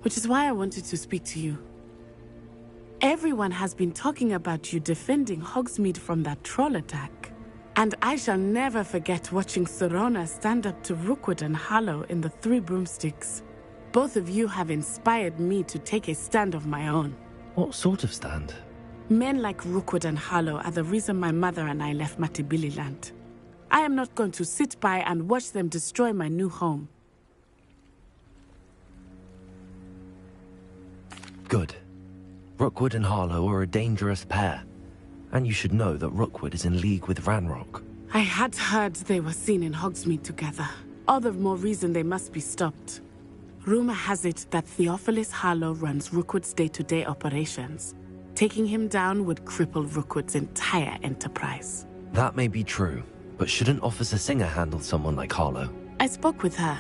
which is why I wanted to speak to you. Everyone has been talking about you defending Hogsmeade from that troll attack. And I shall never forget watching Serona stand up to Rookwood and Harlow in the Three Broomsticks. Both of you have inspired me to take a stand of my own. What sort of stand? Men like Rookwood and Harlow are the reason my mother and I left Matabeleland. I am not going to sit by and watch them destroy my new home. Good. Rookwood and Harlow are a dangerous pair. And you should know that Rookwood is in league with Ranrock. I had heard they were seen in Hogsmeade together. All the more reason they must be stopped. Rumor has it that Theophilus Harlow runs Rookwood's day-to-day operations. Taking him down would cripple Rookwood's entire enterprise. That may be true, but shouldn't Officer Singer handle someone like Harlow? I spoke with her.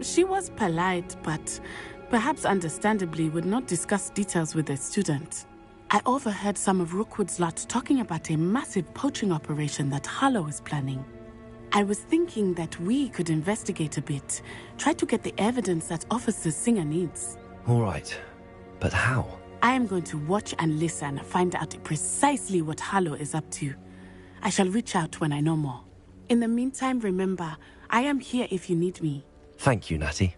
She was polite, but perhaps understandably would not discuss details with a student. I overheard some of Rookwood's lot talking about a massive poaching operation that Harlow is planning. I was thinking that we could investigate a bit, try to get the evidence that Officer Singer needs. All right, but how? I am going to watch and listen, find out precisely what Harlow is up to. I shall reach out when I know more. In the meantime, remember, I am here if you need me. Thank you, Natty.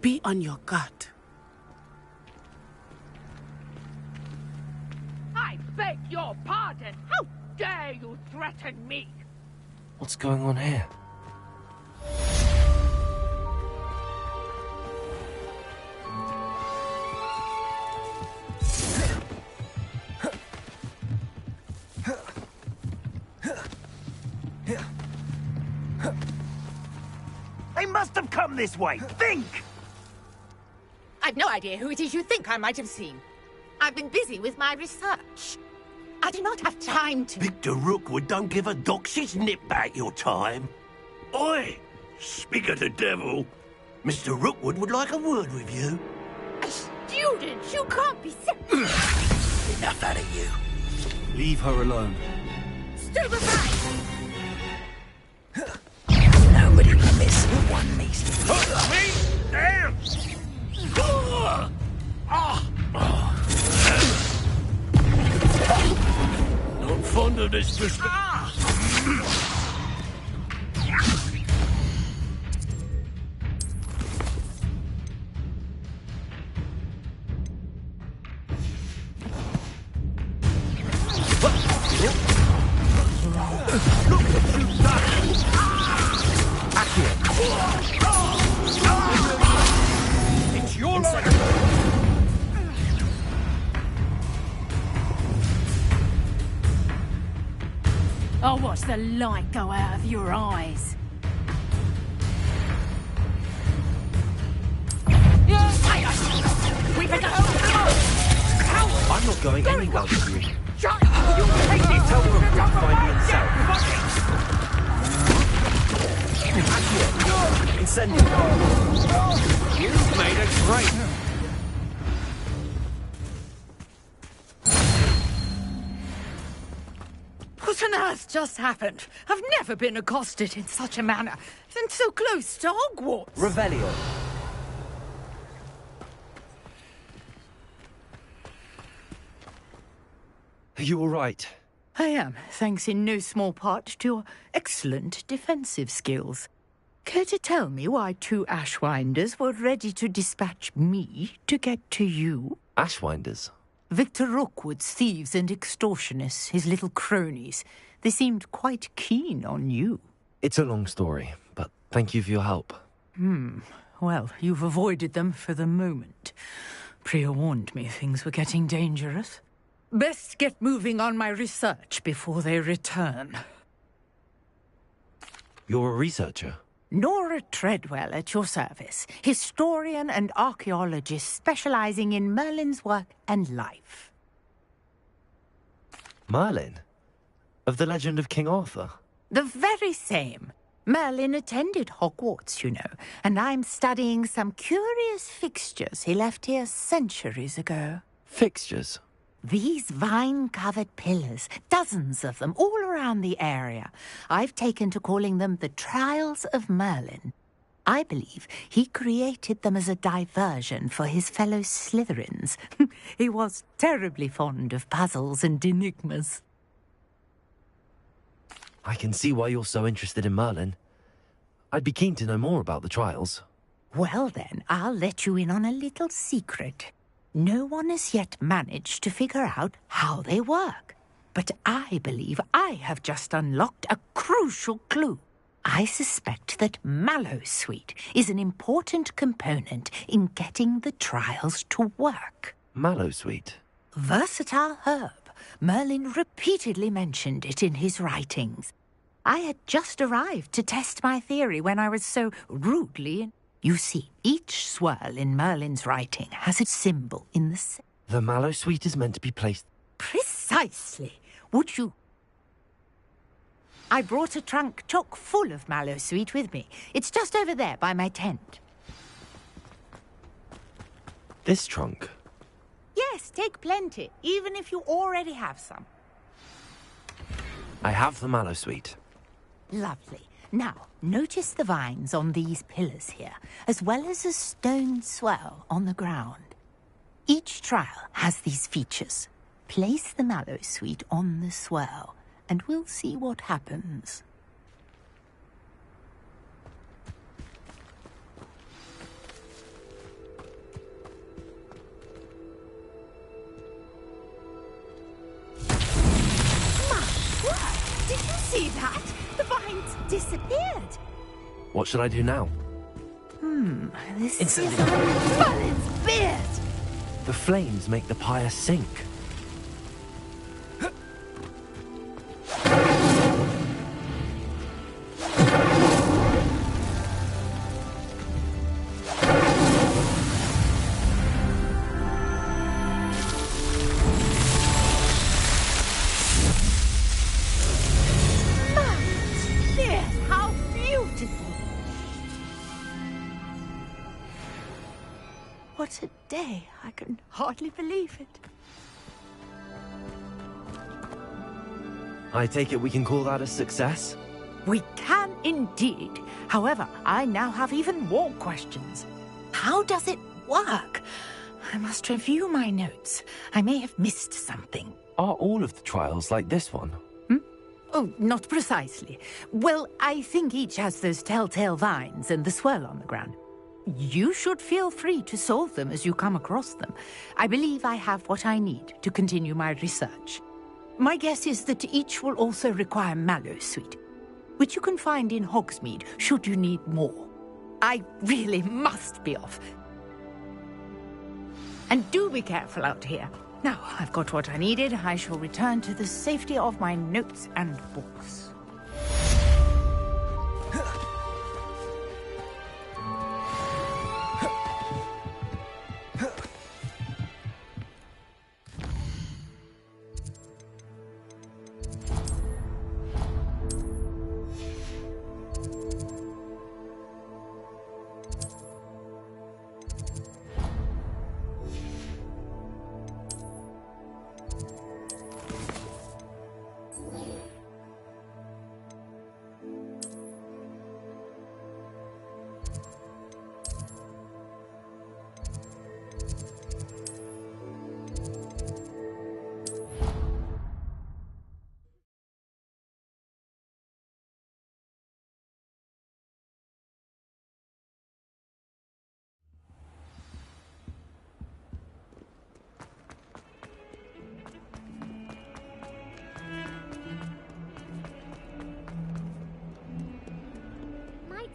Be on your guard. I beg your pardon! How dare you threaten me? What's going on here? They must have come this way! Think! I've no idea who it is you think I might have seen. I've been busy with my research. I do not have time to... Victor Rookwood don't give a doxy's nip back your time. Oi! Speak of the devil. Mr. Rookwood would like a word with you. A student? You can't be Enough out of you. Leave her alone. Stupefy! Nobody can miss one needs to be... Me down! Not fond of this just... It's your life! I'll watch the light go out of your eyes. We better I'm not going anywhere with you. Shut up! You hate it! Tell Rookwood to find me himself. Incendiary. You've made a great... What on earth just happened? I've never been accosted in such a manner, and so close to Hogwarts. Revelio. Are you all right? I am, thanks in no small part to your excellent defensive skills. Care to tell me why two Ashwinders were ready to dispatch me to get to you? Ashwinders? Victor Rookwood's thieves and extortionists, his little cronies. They seemed quite keen on you. It's a long story, but thank you for your help. Well, you've avoided them for the moment. Priya warned me things were getting dangerous. Best get moving on my research before they return. You're a researcher? Nora Treadwell at your service, historian and archaeologist specializing in Merlin's work and life. Merlin? Of the legend of King Arthur? The very same. Merlin attended Hogwarts, you know, and I'm studying some curious fixtures he left here centuries ago. Fixtures? These vine-covered pillars, dozens of them, all around the area. I've taken to calling them the Trials of Merlin. I believe he created them as a diversion for his fellow Slytherins. He was terribly fond of puzzles and enigmas. I can see why you're so interested in Merlin. I'd be keen to know more about the trials. Well then, I'll let you in on a little secret. No one has yet managed to figure out how they work. But I believe I have just unlocked a crucial clue. I suspect that Mallowsweet is an important component in getting the trials to work. Mallowsweet? Versatile herb. Merlin repeatedly mentioned it in his writings. I had just arrived to test my theory when I was so rudely... You see, each swirl in Merlin's writing has a symbol in the... The Mallowsweet is meant to be placed... Precisely. Would you... I brought a trunk chock full of Mallowsweet with me. It's just over there by my tent. This trunk? Yes, take plenty, even if you already have some. I have the Mallowsweet. Lovely. Now, notice the vines on these pillars here, as well as a stone swirl on the ground. Each trial has these features. Place the Mallowsweet on the swirl, and we'll see what happens. My word! Did you see that? The vines disappeared. What should I do now? This Instantly. is Merlin's beard! The flames make the pyre sink. What a day. I can hardly believe it. I take it we can call that a success? We can indeed. However, I now have even more questions. How does it work? I must review my notes. I may have missed something. Are all of the trials like this one? Oh, not precisely. Well, I think each has those telltale vines and the swirl on the ground. You should feel free to solve them as you come across them. I believe I have what I need to continue my research. My guess is that each will also require Mallowsweet, which you can find in Hogsmeade should you need more. I really must be off. And do be careful out here. Now, I've got what I needed. I shall return to the safety of my notes and books.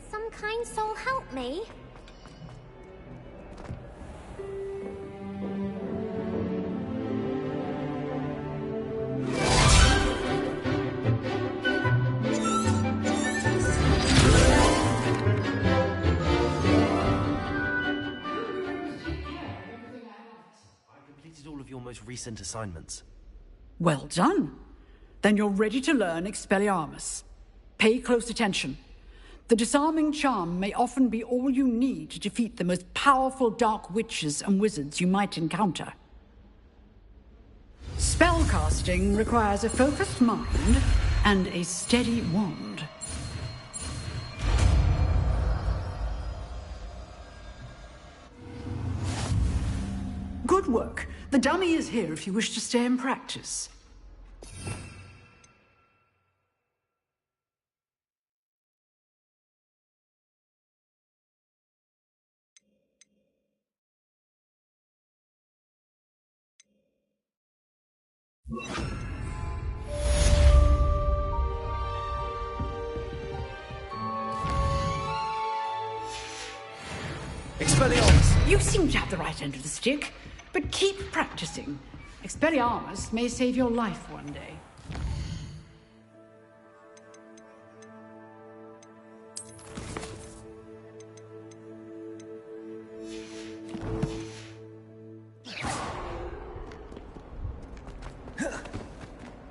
Some kind soul help me? I completed all of your most recent assignments. Well done. Then you're ready to learn Expelliarmus. Pay close attention. The disarming charm may often be all you need to defeat the most powerful dark witches and wizards you might encounter. Spellcasting requires a focused mind and a steady wand. Good work. The dummy is here if you wish to stay and practice. Expelliarmus! You seem to have the right end of the stick, but keep practicing. Expelliarmus may save your life one day.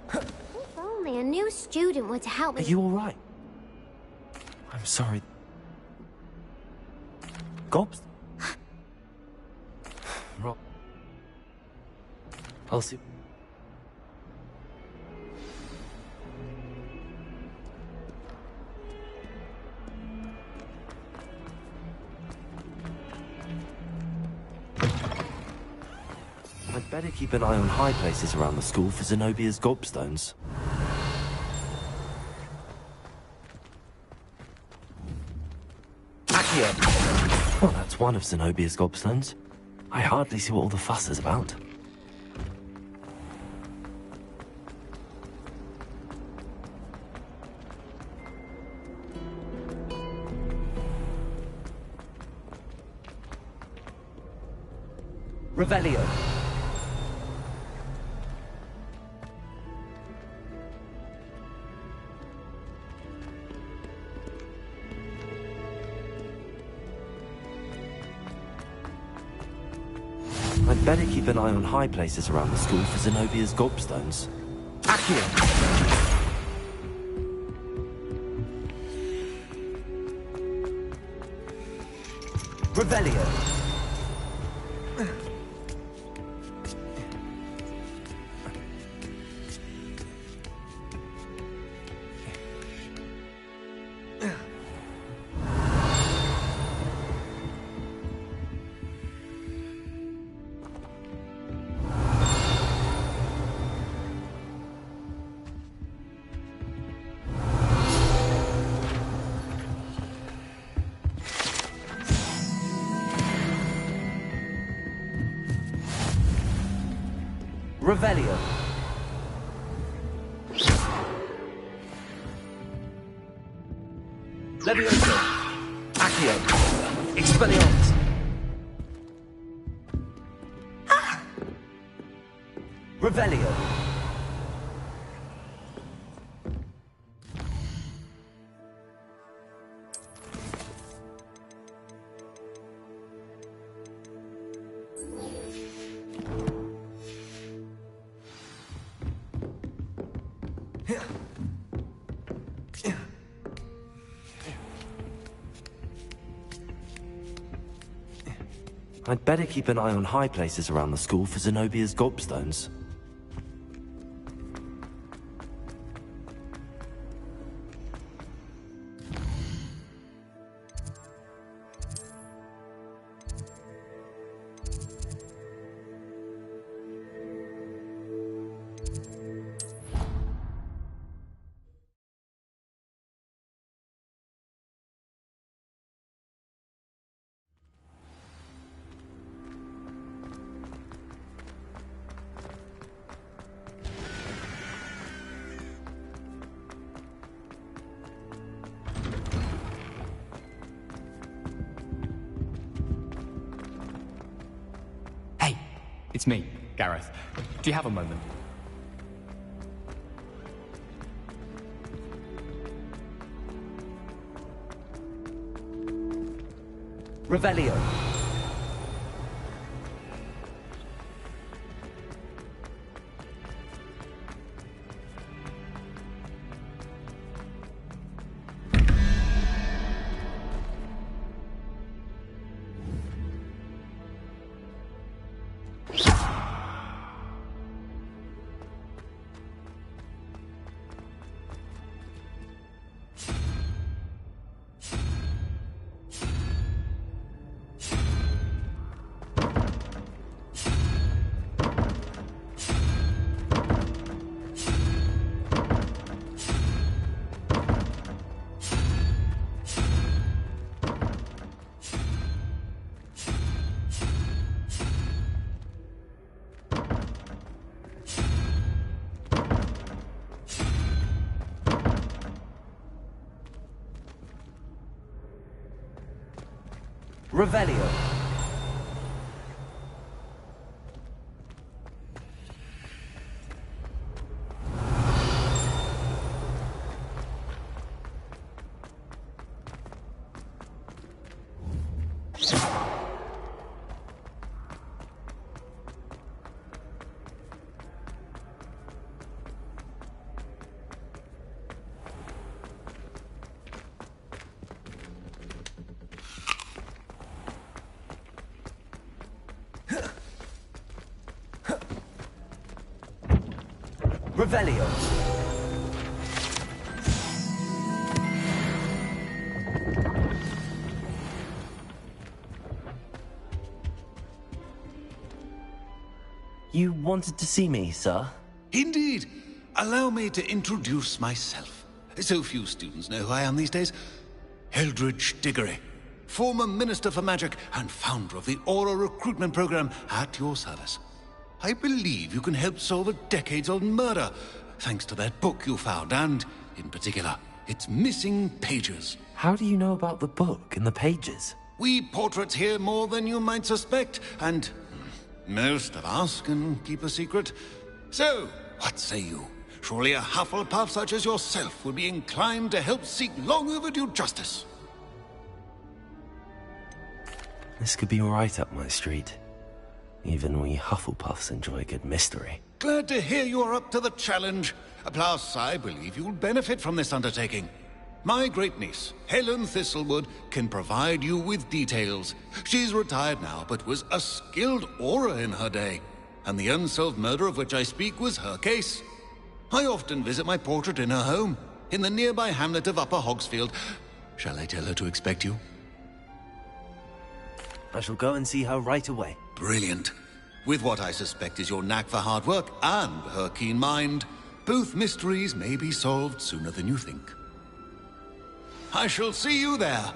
If only a new student were to help me. Are you all right? I'm sorry. Gobs? Rob. I'll see. I'd better keep an eye on high places around the school for Zenobia's gobstones. Accio! Well, that's one of Zenobia's gobstones. I hardly see what all the fuss is about. Revelio. I'd better keep an eye on high places around the school for Zenobia's gobstones. Accio! Revelio. Revelio. Levioso. Accio. Expelliarmus. Revelio. I'd better keep an eye on high places around the school for Zenobia's gobstones. It's me, Gareth. Do you have a moment? Revelio. Revelio. Revelio. You wanted to see me, sir? Indeed. Allow me to introduce myself. So few students know who I am these days. Eldridge Diggory, former Minister for Magic and founder of the Aura Recruitment Program, at your service. I believe you can help solve a decades-old murder, thanks to that book you found, and, in particular, its missing pages. How do you know about the book and the pages? We portraits hear more than you might suspect, and most of us can keep a secret. So, what say you? Surely a Hufflepuff such as yourself would be inclined to help seek long overdue justice. This could be right up my street. Even we Hufflepuffs enjoy a good mystery. Glad to hear you're up to the challenge. Plus, I believe you'll benefit from this undertaking. My great-niece, Helen Thistlewood, can provide you with details. She's retired now, but was a skilled aura in her day. And the unsolved murder of which I speak was her case. I often visit my portrait in her home, in the nearby hamlet of Upper Hogsfield. Shall I tell her to expect you? I shall go and see her right away. Brilliant. With what I suspect is your knack for hard work and her keen mind, both mysteries may be solved sooner than you think. I shall see you there.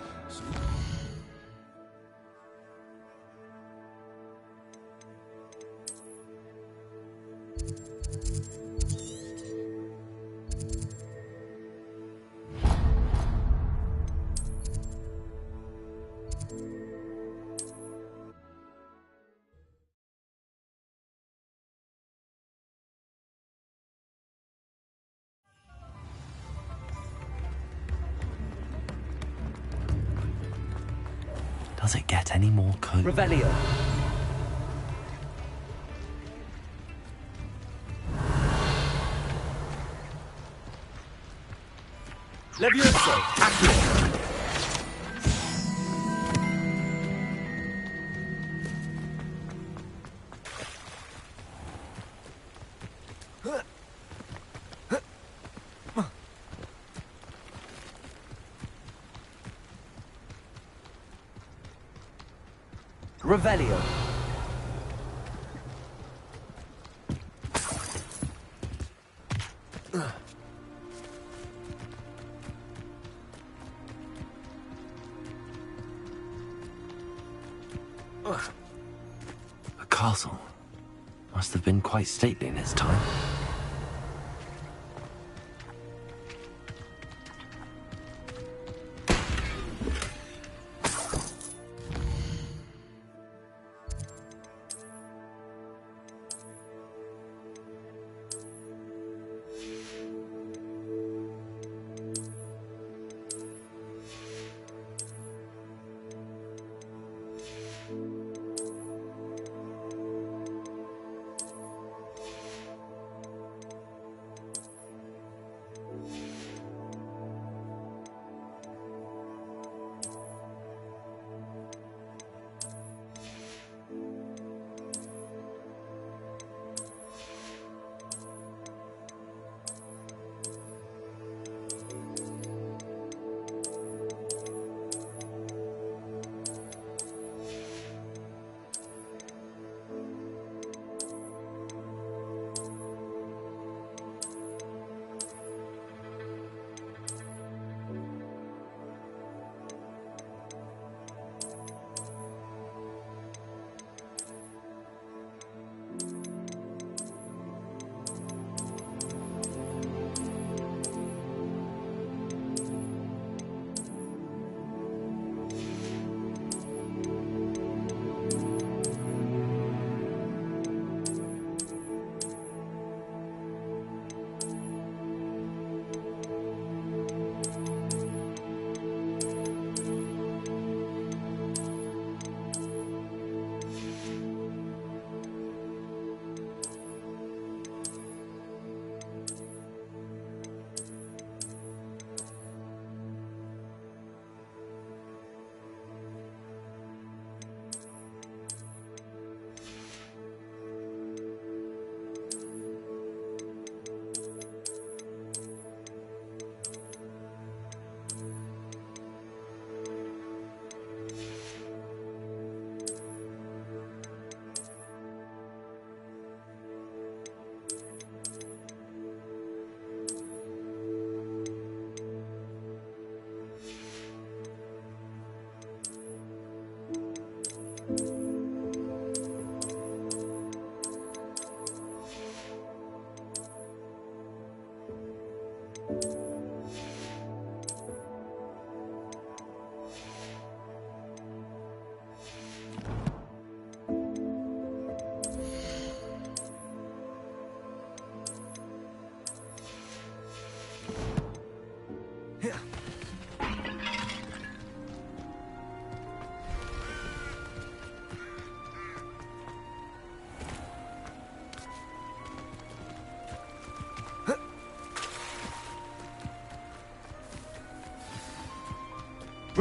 Does it get any more cozy? Revelio. Levioso. Accio. Revelio. A castle. Must have been quite stately in its time.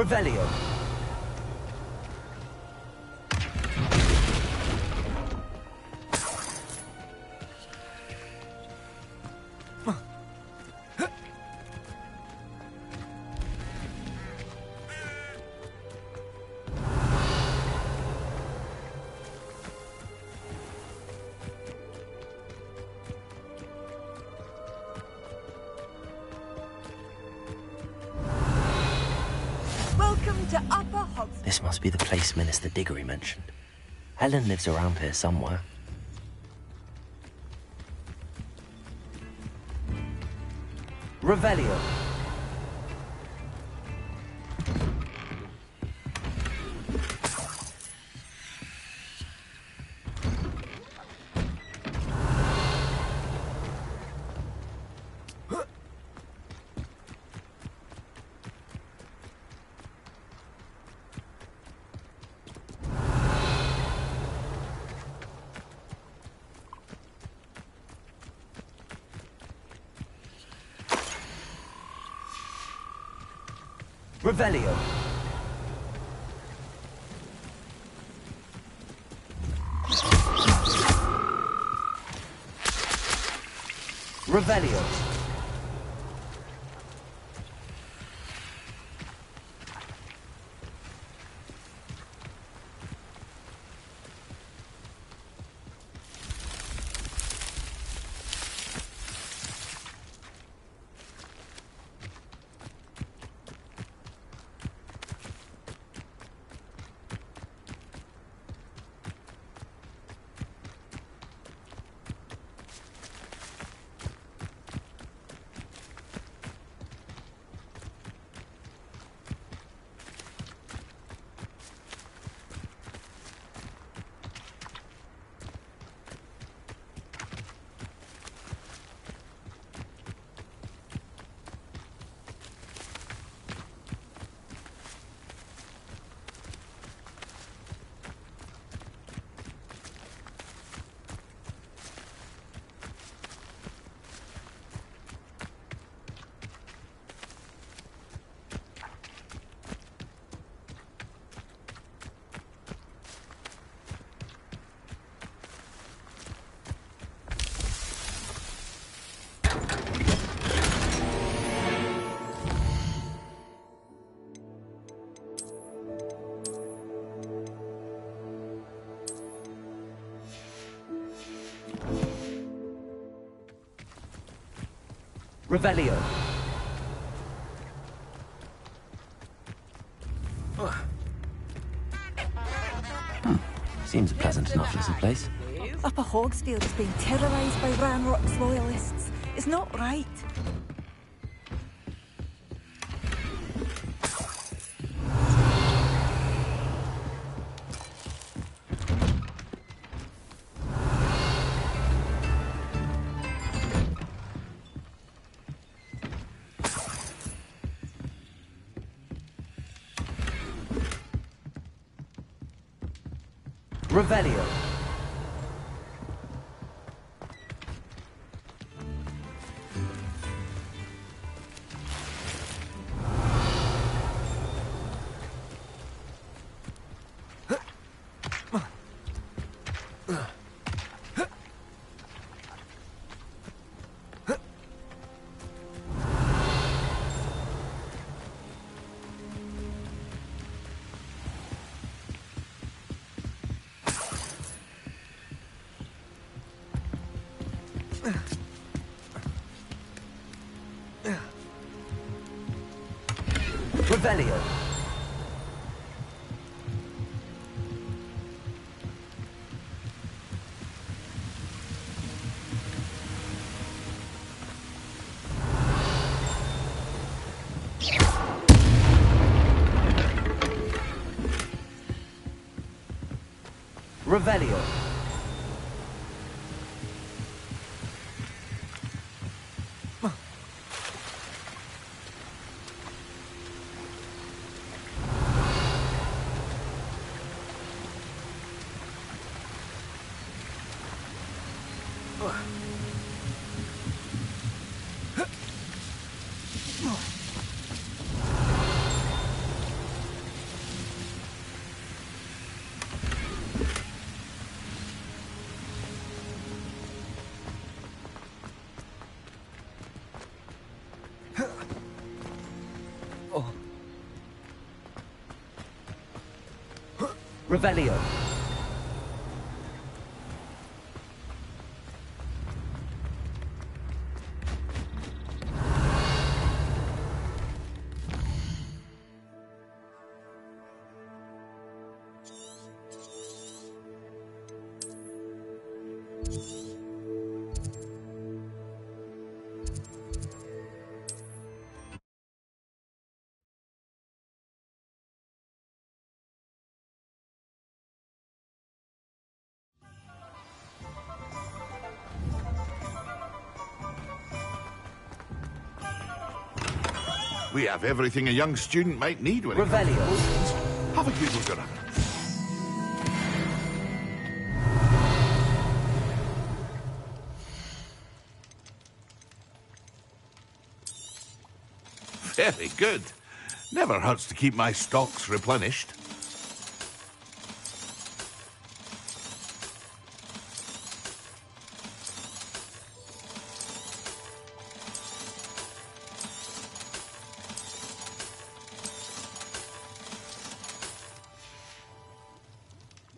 Revelio. Welcome to Upper Hogsmeade. This must be the place Minister Diggory mentioned. Helen lives around here somewhere. Revelio. Revelio. Revelio. Revelio. Seems a pleasant enough little place. Upper Hogsfield is being terrorised by Ranrock's loyalists. It's not right. Revelio. Revelio. Revelio. Revelio. We have everything a young student might need when it comes to potions. Haven't you, Guggeran? Very good. Never hurts to keep my stocks replenished.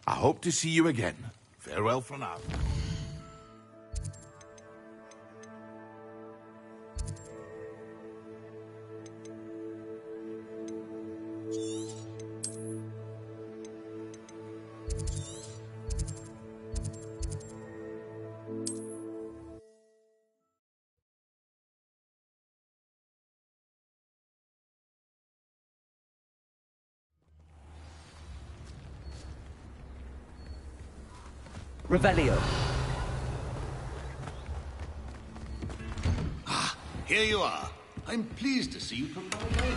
I hope to see you again. Farewell for now. Revelio. Ah, here you are. I'm pleased to see you from my way.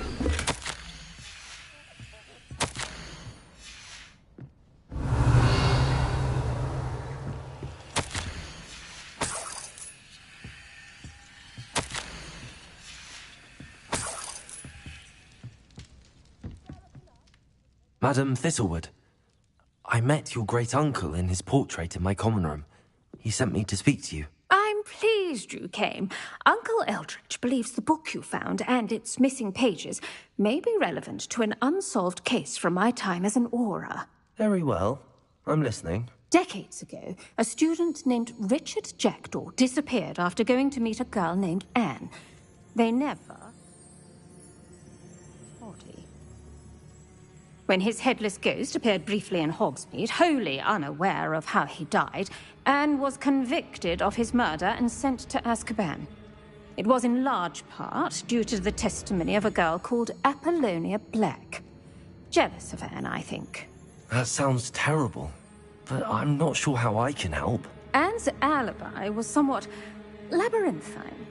Madam Thistlewood, I met your great-uncle in his portrait in my common room. He sent me to speak to you. I'm pleased you came. Uncle Eldridge believes the book you found and its missing pages may be relevant to an unsolved case from my time as an Auror. Very well. I'm listening. Decades ago, a student named Richard Jackdaw disappeared after going to meet a girl named Anne. They never... When his headless ghost appeared briefly in Hogsmeade, wholly unaware of how he died, Anne was convicted of his murder and sent to Azkaban. It was in large part due to the testimony of a girl called Apollonia Black. Jealous of Anne, I think. That sounds terrible, but I'm not sure how I can help. Anne's alibi was somewhat labyrinthine.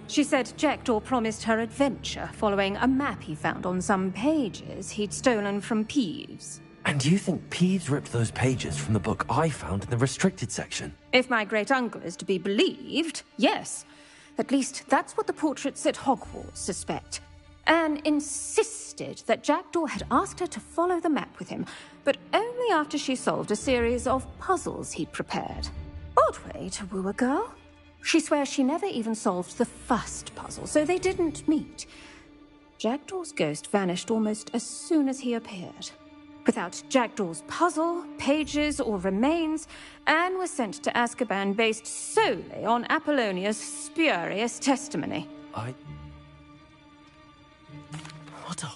She said Jackdaw promised her adventure following a map he found on some pages he'd stolen from Peeves. And do you think Peeves ripped those pages from the book I found in the restricted section? If my great-uncle is to be believed, yes. At least that's what the portraits at Hogwarts suspect. Anne insisted that Jackdaw had asked her to follow the map with him, but only after she solved a series of puzzles he'd prepared. Odd way to woo a girl. She swears she never even solved the first puzzle, so they didn't meet. Jackdaw's ghost vanished almost as soon as he appeared. Without Jackdaw's puzzle, pages, or remains, Anne was sent to Azkaban based solely on Apollonia's spurious testimony. What a...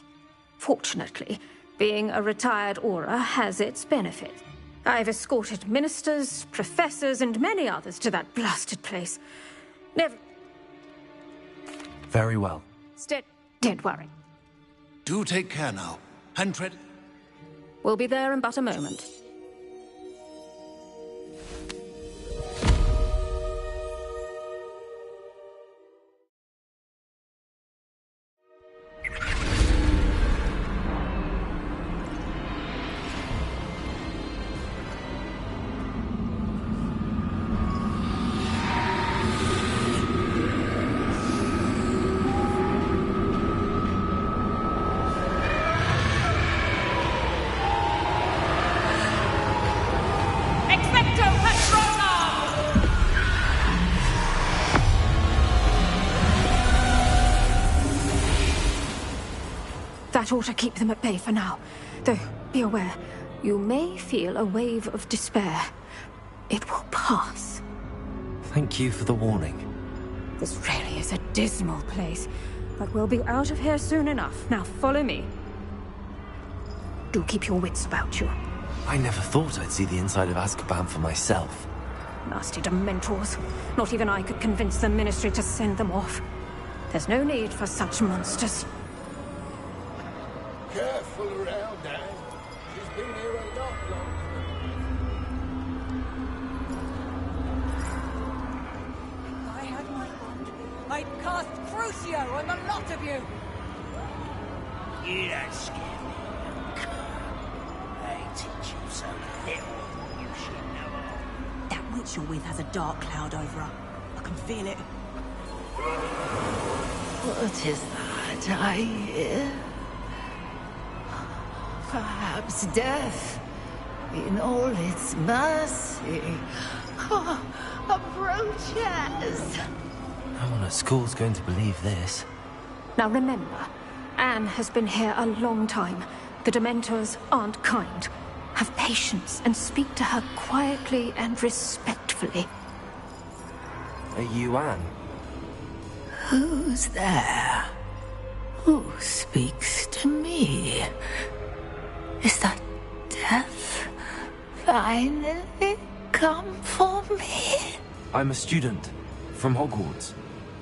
Fortunately, being a retired Auror has its benefits. I've escorted ministers, professors, and many others to that blasted place. Never... Very well. Don't worry. Do take care now, and tread... We'll be there in but a moment. That ought to keep them at bay for now. Though, be aware, You may feel a wave of despair. It will pass. Thank you for the warning. This really is a dismal place, but we'll be out of here soon enough. Now follow me. Do keep your wits about you. I never thought I'd see the inside of Azkaban for myself. Nasty Dementors. Not even I could convince the Ministry to send them off. There's no need for such monsters. Careful around, Anne. She's been here a lot longer. If I had my wand, I'd cast Crucio on the lot of you! You don't scare me, Uncle. They teach you so little you should know. That witch you're with has a dark cloud over her. I can feel it. What is that I hear? Perhaps death, in all its mercy, approaches. No one at school's going to believe this. Now remember, Anne has been here a long time. The Dementors aren't kind. Have patience and speak to her quietly and respectfully. Are you Anne? Who's there? Who speaks to me? Is that death finally come for me? I'm a student from Hogwarts.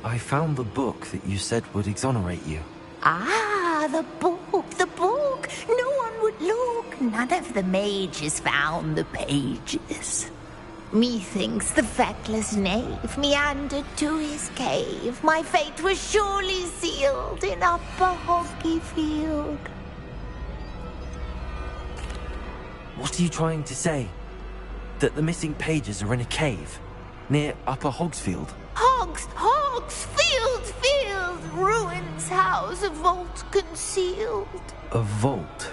I found the book that you said would exonerate you. Ah, the book, the book. No one would look. None of the mages found the pages. Methinks the feckless knave meandered to his cave. My fate was surely sealed in Upper Hoggyfield. What are you trying to say? That the missing pages are in a cave near Upper Hogsfield? Field, ruins house, a vault concealed. A vault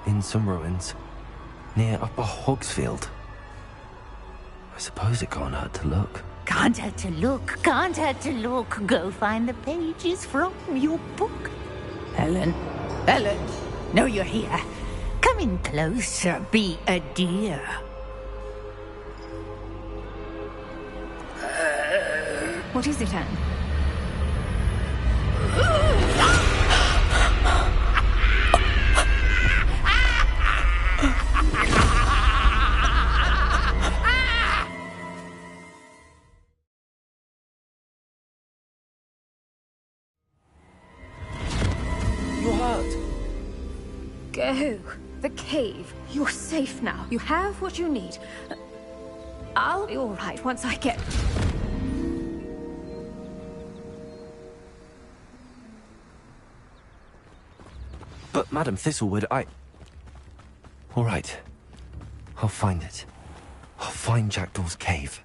in some ruins near Upper Hogsfield. I suppose it can't hurt to look. Can't hurt to look. Go find the pages from your book. Helen, know you're here. Come in closer, be a dear. What is it, Anne? You're hurt. Go. The cave. You're safe now. You have what you need. I'll be all right once I get... But, Madam Thistlewood, all right. I'll find it. I'll find Jackdaw's cave.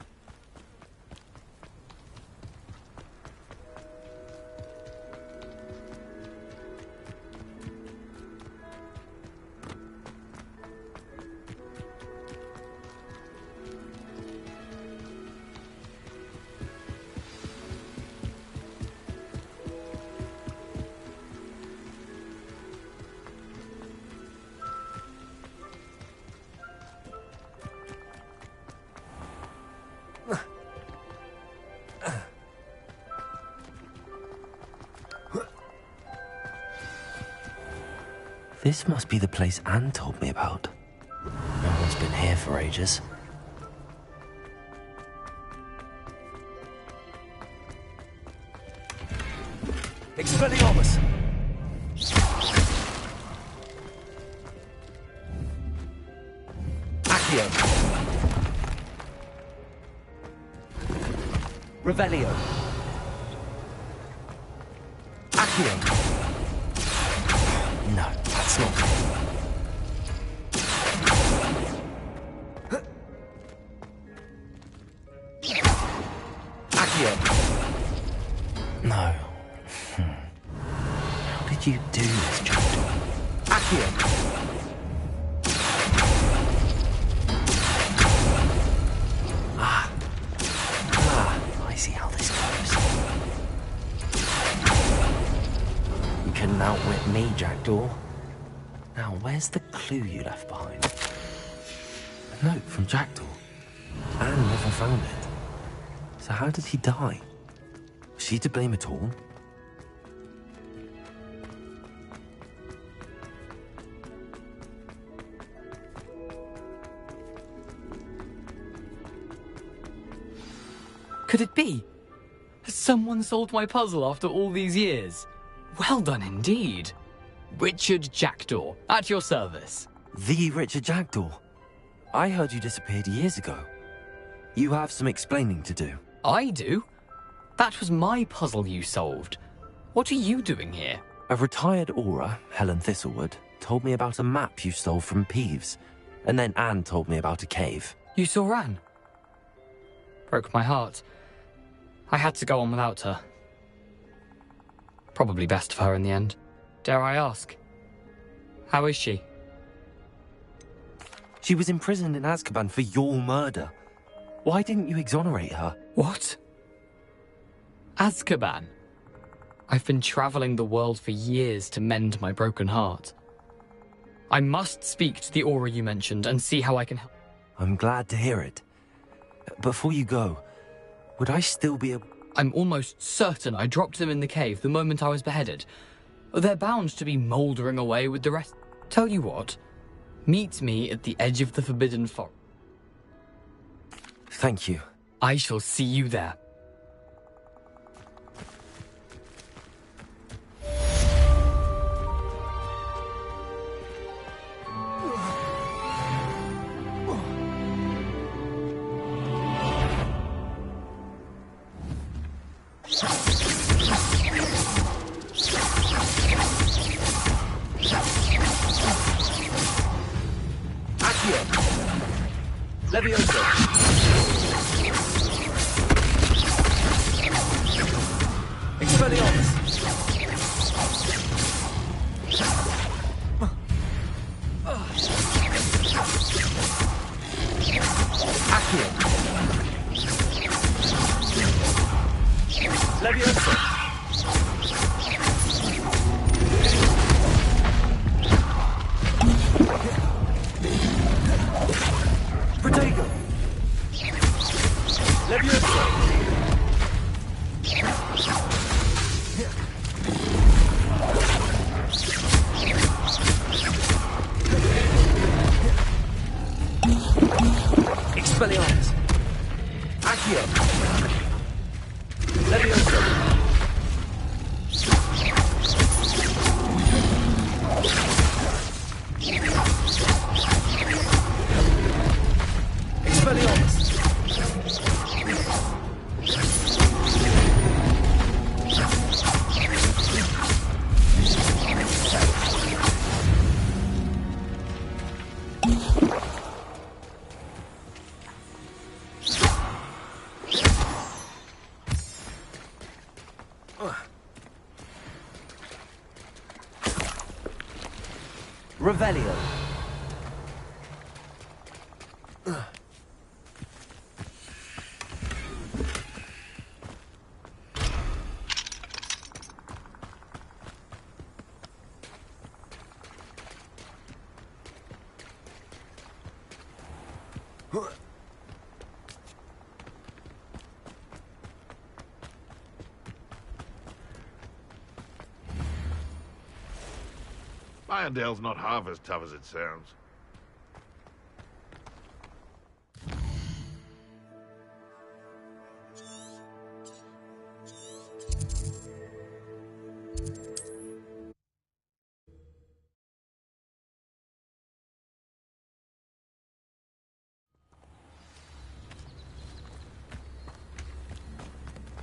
This must be the place Anne told me about. No one's been here for ages. Expelliarmus! Accio! Revelio! Accio! No, that's not. Accio! No. How did you do this, Jackdaw? Accio! I see how this goes. You couldn't outwit me, Jackdaw. Now, where's the clue you left behind? A note from Jackdaw. Anne never found it. So how did he die? Was she to blame at all? Could it be? Has someone solved my puzzle after all these years? Well done indeed. Richard Jackdaw, at your service. The Richard Jackdaw? I heard you disappeared years ago. You have some explaining to do. I do? That was my puzzle you solved. What are you doing here? A retired Aura, Helen Thistlewood, told me about a map you stole from Peeves, and then Anne told me about a cave. You saw Anne? Broke my heart. I had to go on without her. Probably best for her in the end. Dare I ask? How is she? She was imprisoned in Azkaban for your murder. Why didn't you exonerate her? What? Azkaban? I've been traveling the world for years to mend my broken heart. I must speak to the Aura you mentioned and see how I can help. I'm glad to hear it. Before you go, would I still be able... I'm almost certain I dropped them in the cave the moment I was beheaded. They're bound to be mouldering away with the rest. Tell you what, meet me at the edge of the Forbidden Forest. Thank you. I shall see you there. Levioso! Expelliarmus! Accio! Levioso! Protego! Levioso! Expelliarmus! Accio! Levioso! Expelliarmus! Revelio. Irondale's not half as tough as it sounds.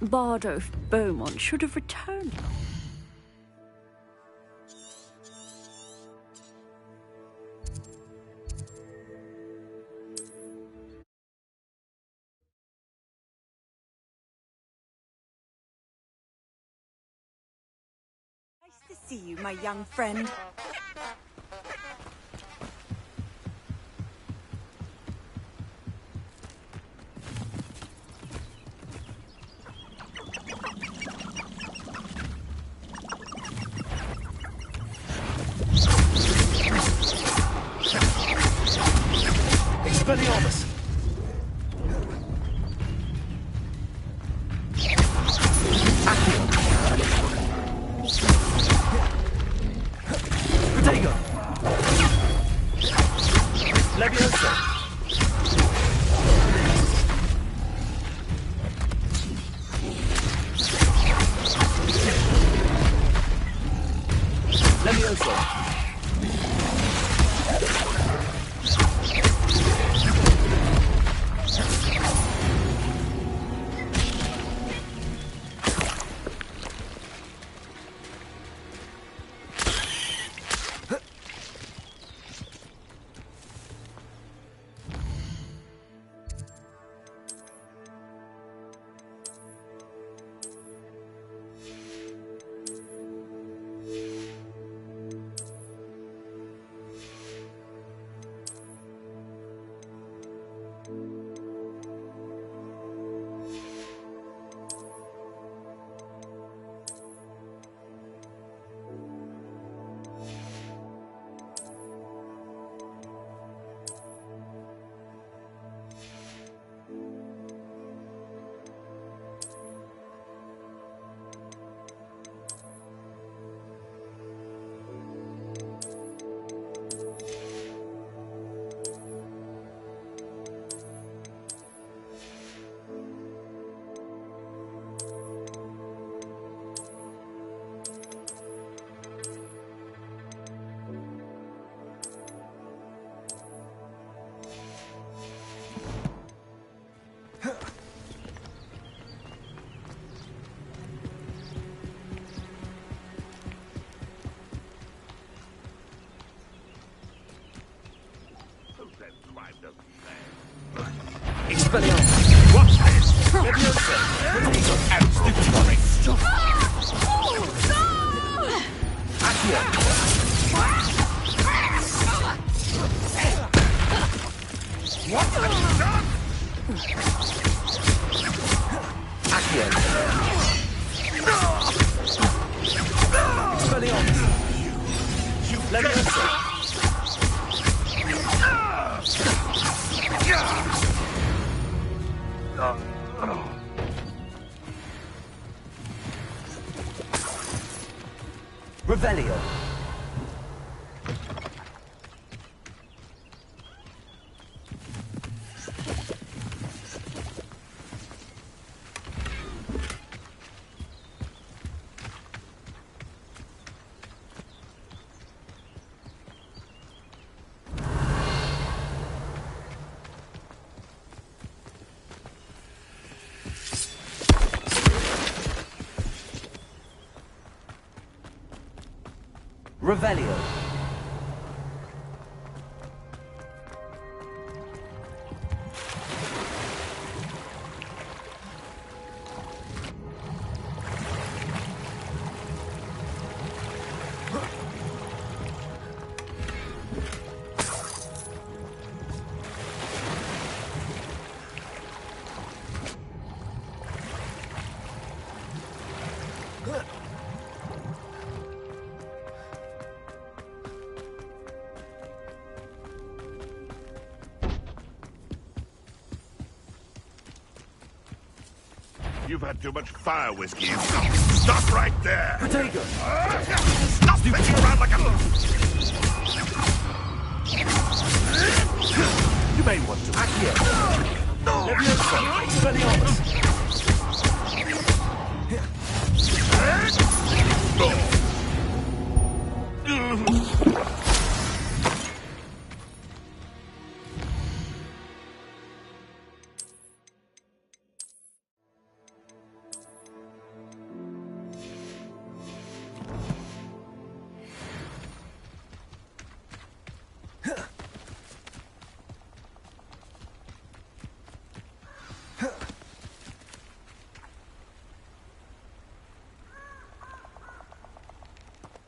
Bardolph Beaumont should have returned. Nice to see you, my young friend. Expelliarmus! Revelio. Revelio. You've had too much fire whiskey. Stop right there! Protego! Stop messing around like a... You may want to. Accio! Levioso!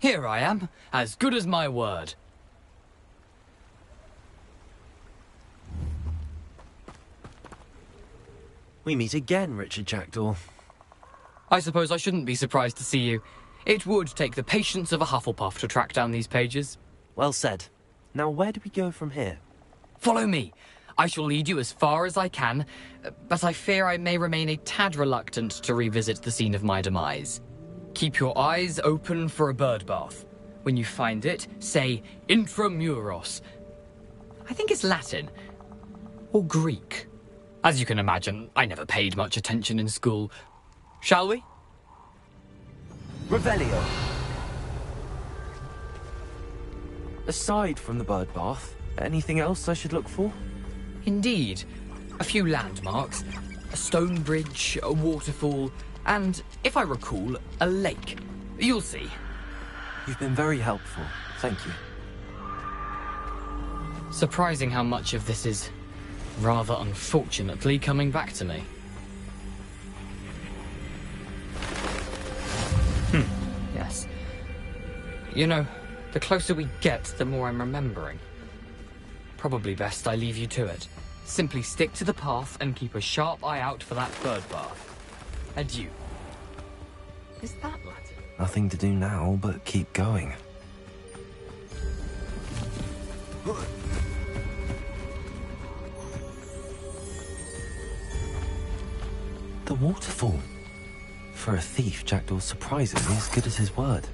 Here I am, as good as my word. We meet again, Richard Jackdaw. I suppose I shouldn't be surprised to see you. It would take the patience of a Hufflepuff to track down these pages. Well said. Now where do we go from here? Follow me. I shall lead you as far as I can, but I fear I may remain a tad reluctant to revisit the scene of my demise. Keep your eyes open for a bird bath. When you find it, say intramuros. I think it's Latin. Or Greek. As you can imagine, I never paid much attention in school. Shall we? Revelio. Aside from the bird bath, anything else I should look for? Indeed. A few landmarks. A stone bridge, a waterfall, and, if I recall, a lake. You'll see. You've been very helpful. Thank you. Surprising how much of this is, rather unfortunately, coming back to me. Yes. You know, the closer we get, the more I'm remembering. Probably best I leave you to it. Simply stick to the path and keep a sharp eye out for that bird bath. Adieu. Is that Latin? Nothing to do now but keep going. The waterfall. For a thief, Jackdaw's surprisingly as good as his word.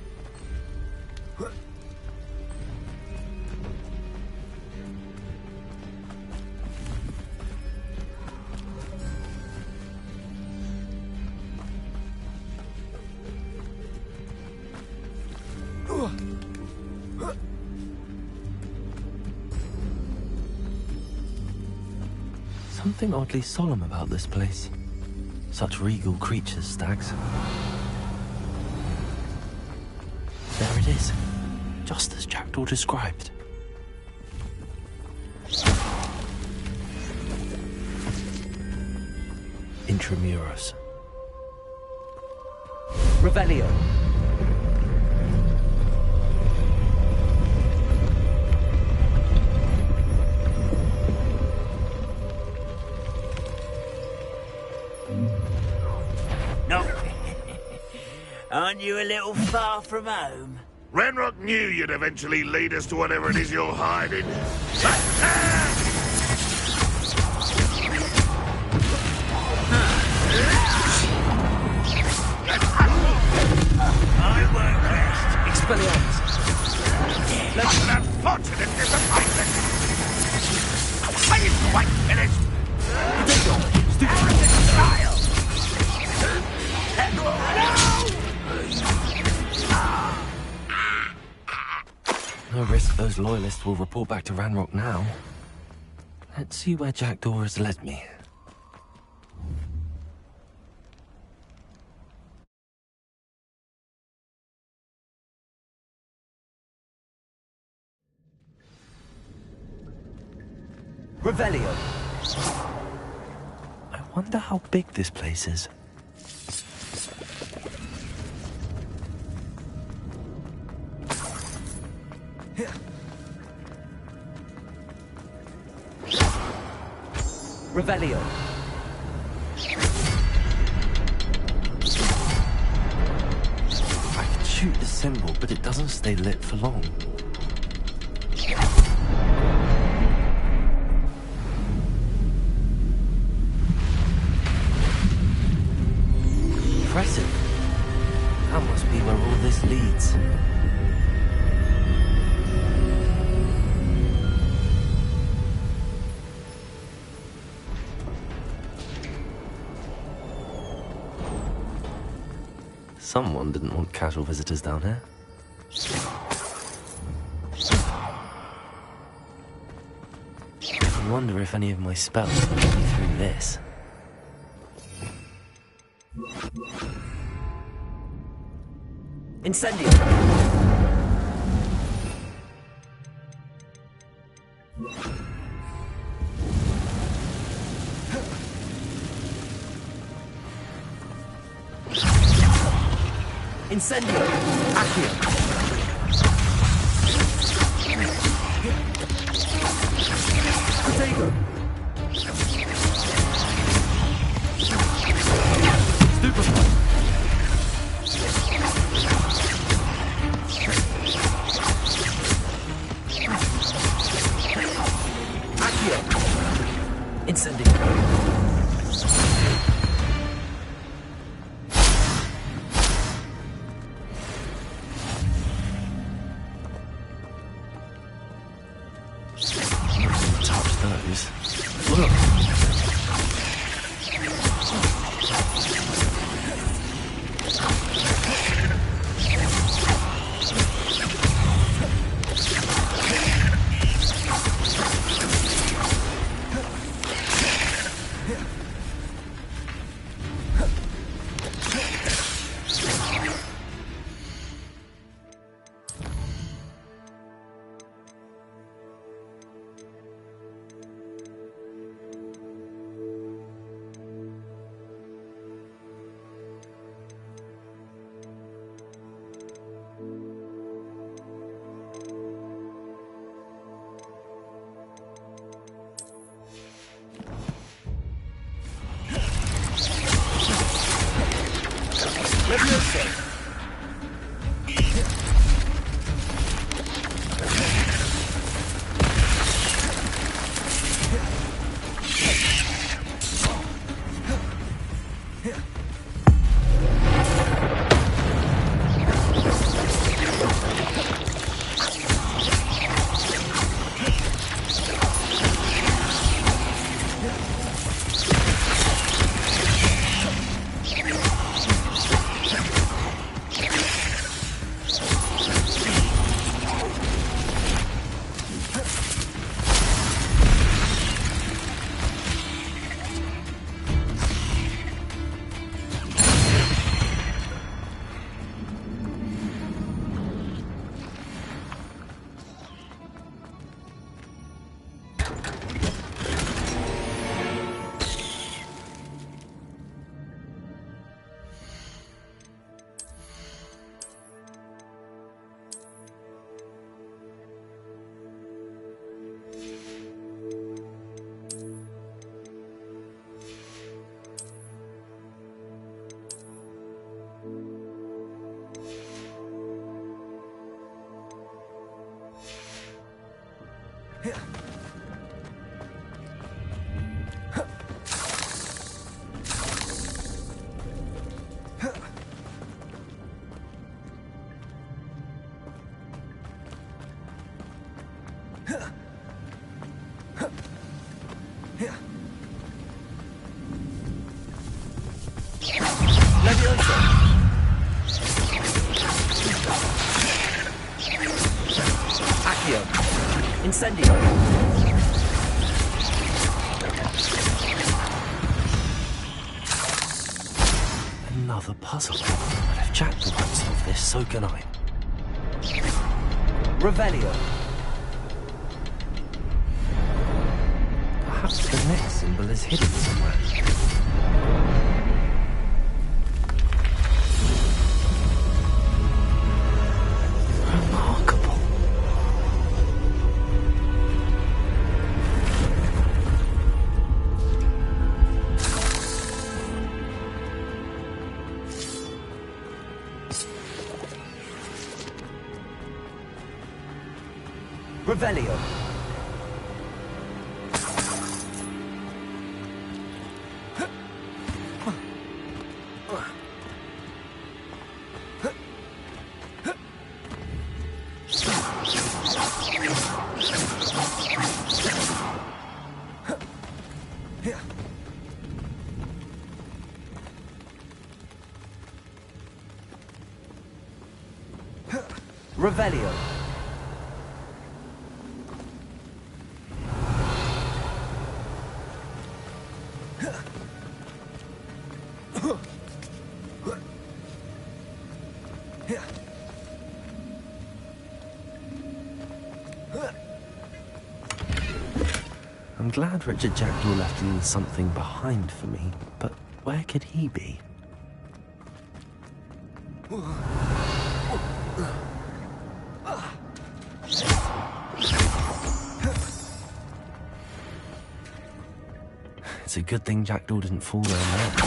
Something oddly solemn about this place. Such regal creatures, stags. There it is, just as Jackdaw described. Intramuros. Revelio. No. Aren't you a little far from home? Ranrock knew you'd eventually lead us to whatever it is you're hiding. I won't rest. Expelliarmus. Let's have fortunate disappointment. Are you quite finished? No risk those loyalists will report back to Ranrock now. Let's see where Jackdaw has led me. Revelio. I wonder how big this place is. Revelio. I can shoot the symbol, but it doesn't stay lit for long. Impressive. That must be where all this leads. Someone didn't want casual visitors down here. I wonder if any of my spells will get me through this. Incendio. Incendio. Accio. Protego. Stupefy. Accio. Incendio. Incendio! Another puzzle. And if Jackdaw can solve this, so can I. Revelio. Perhaps the next symbol is hidden somewhere. Remarkable. Revelio. Revelio. I'm glad Richard Jackdaw left a little something behind for me, but where could he be? It's a good thing Jackdaw didn't fall down there.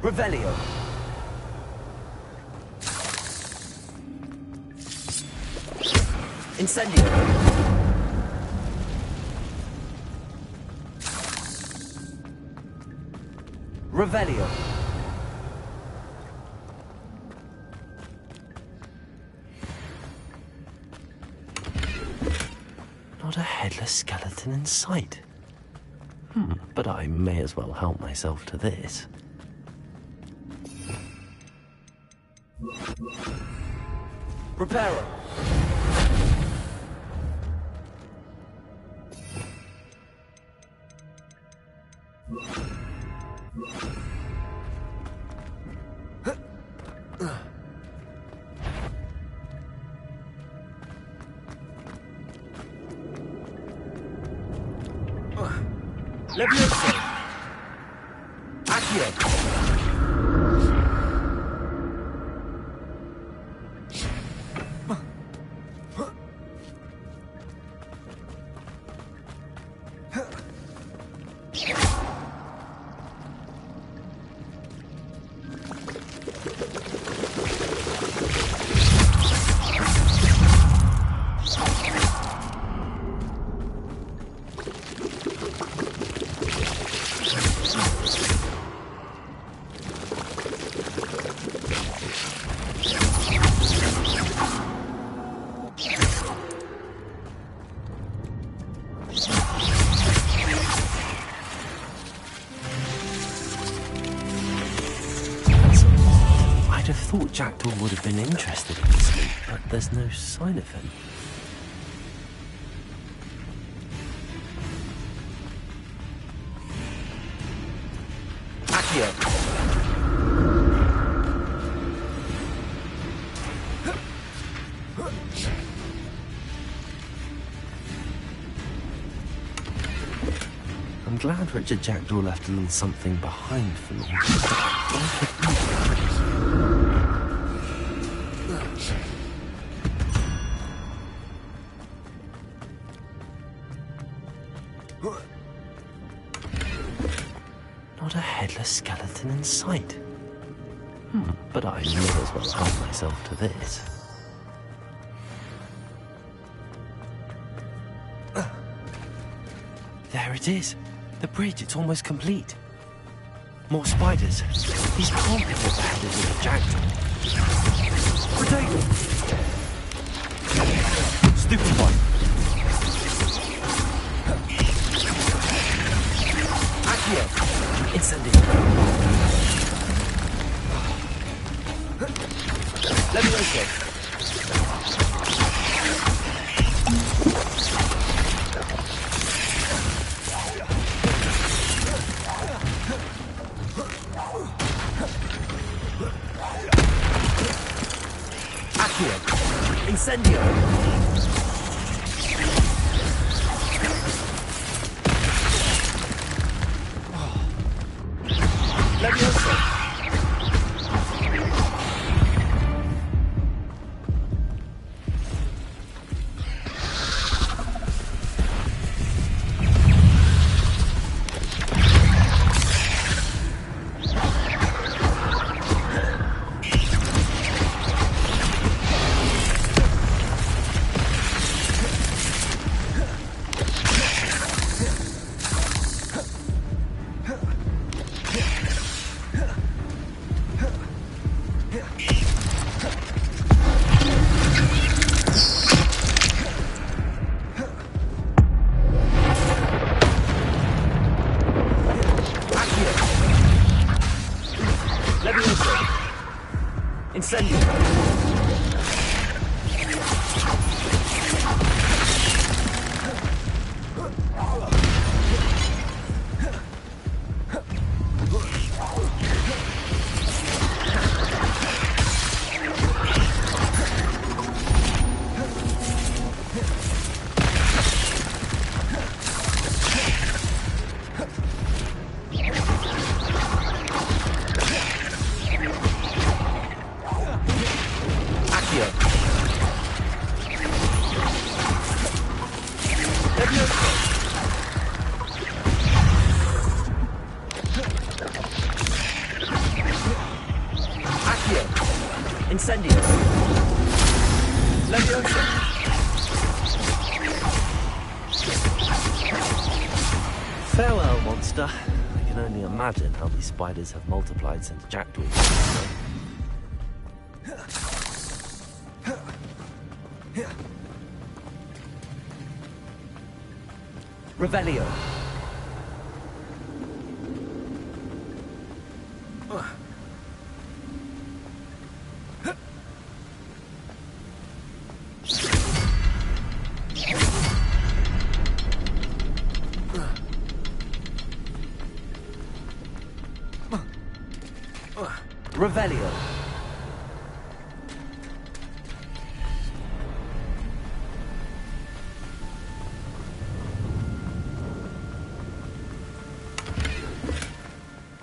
Revelio. Incendio. Revelio. Not a headless skeleton in sight. But I may as well help myself to this. Reparo. Levioso. Accio. Jackdaw would have been interested in this loot, but there's no sign of him. Accio. I'm I'm glad Richard Jackdaw left a little something behind for me. Not a headless skeleton in sight. But I may as well help myself to this. There it is. The bridge, it's almost complete. More spiders. These can't be what the head is with a jackdaw. Protect them! Stupid one. Accio! Incendio! Levioso! Incendio! Levioso! Incendio! Incendio! Levioso! Farewell, monster. I can only imagine how these spiders have multiplied since Jackdaw was Revelio! Revelio.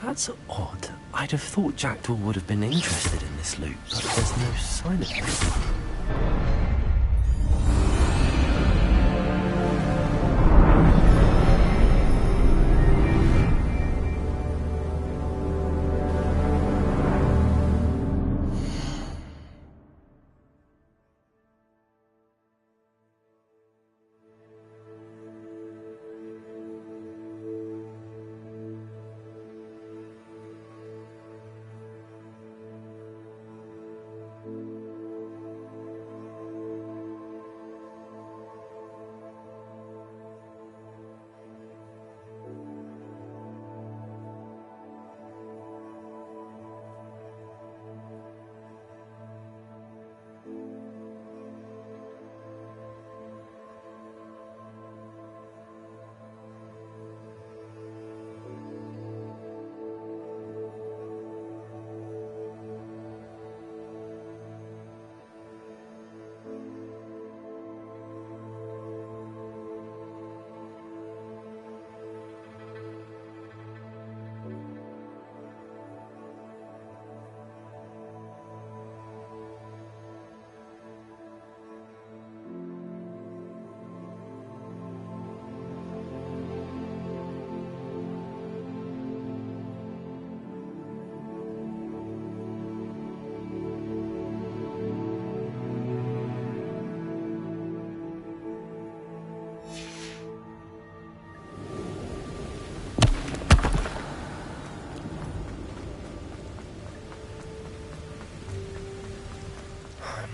That's odd. I'd have thought Jackdaw would have been interested in this loot, but there's no sign of it.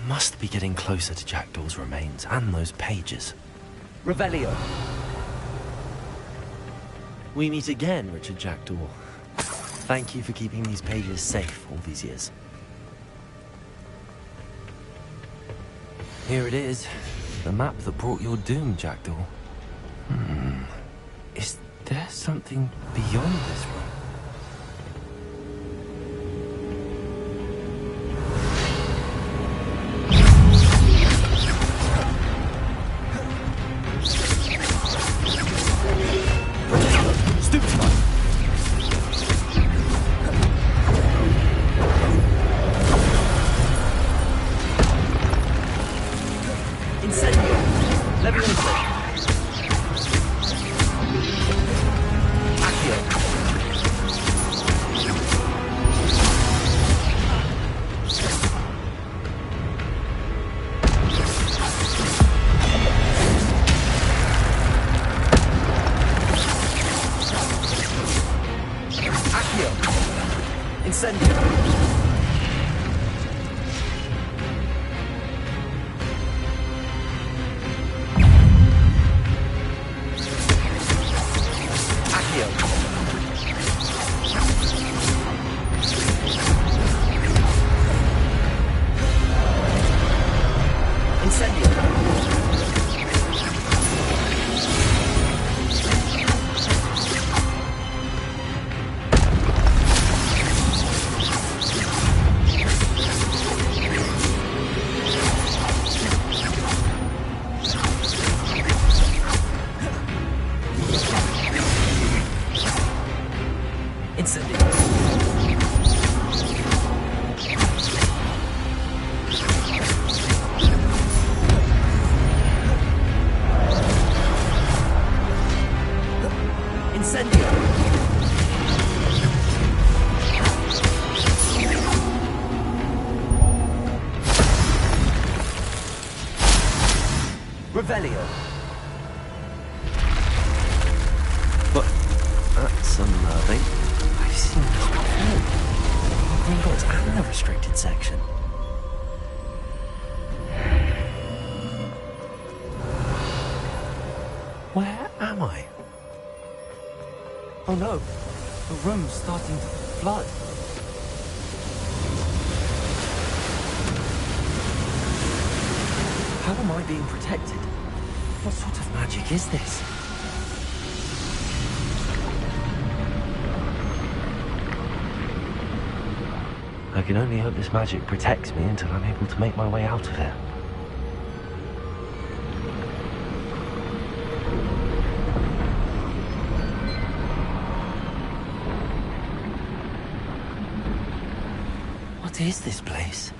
Must be getting closer to Jackdaw's remains and those pages. Revelio. We meet again, Richard Jackdaw. Thank you for keeping these pages safe all these years. Here it is. The map that brought your doom, Jackdaw. Is there something beyond this room? Revelio. But that's unnerving. I've seen this before. Gringotts and the restricted section. Where am I? Oh no, the room's starting to flood. How am I being protected? What sort of magic is this? I can only hope this magic protects me until I'm able to make my way out of here. What is this place?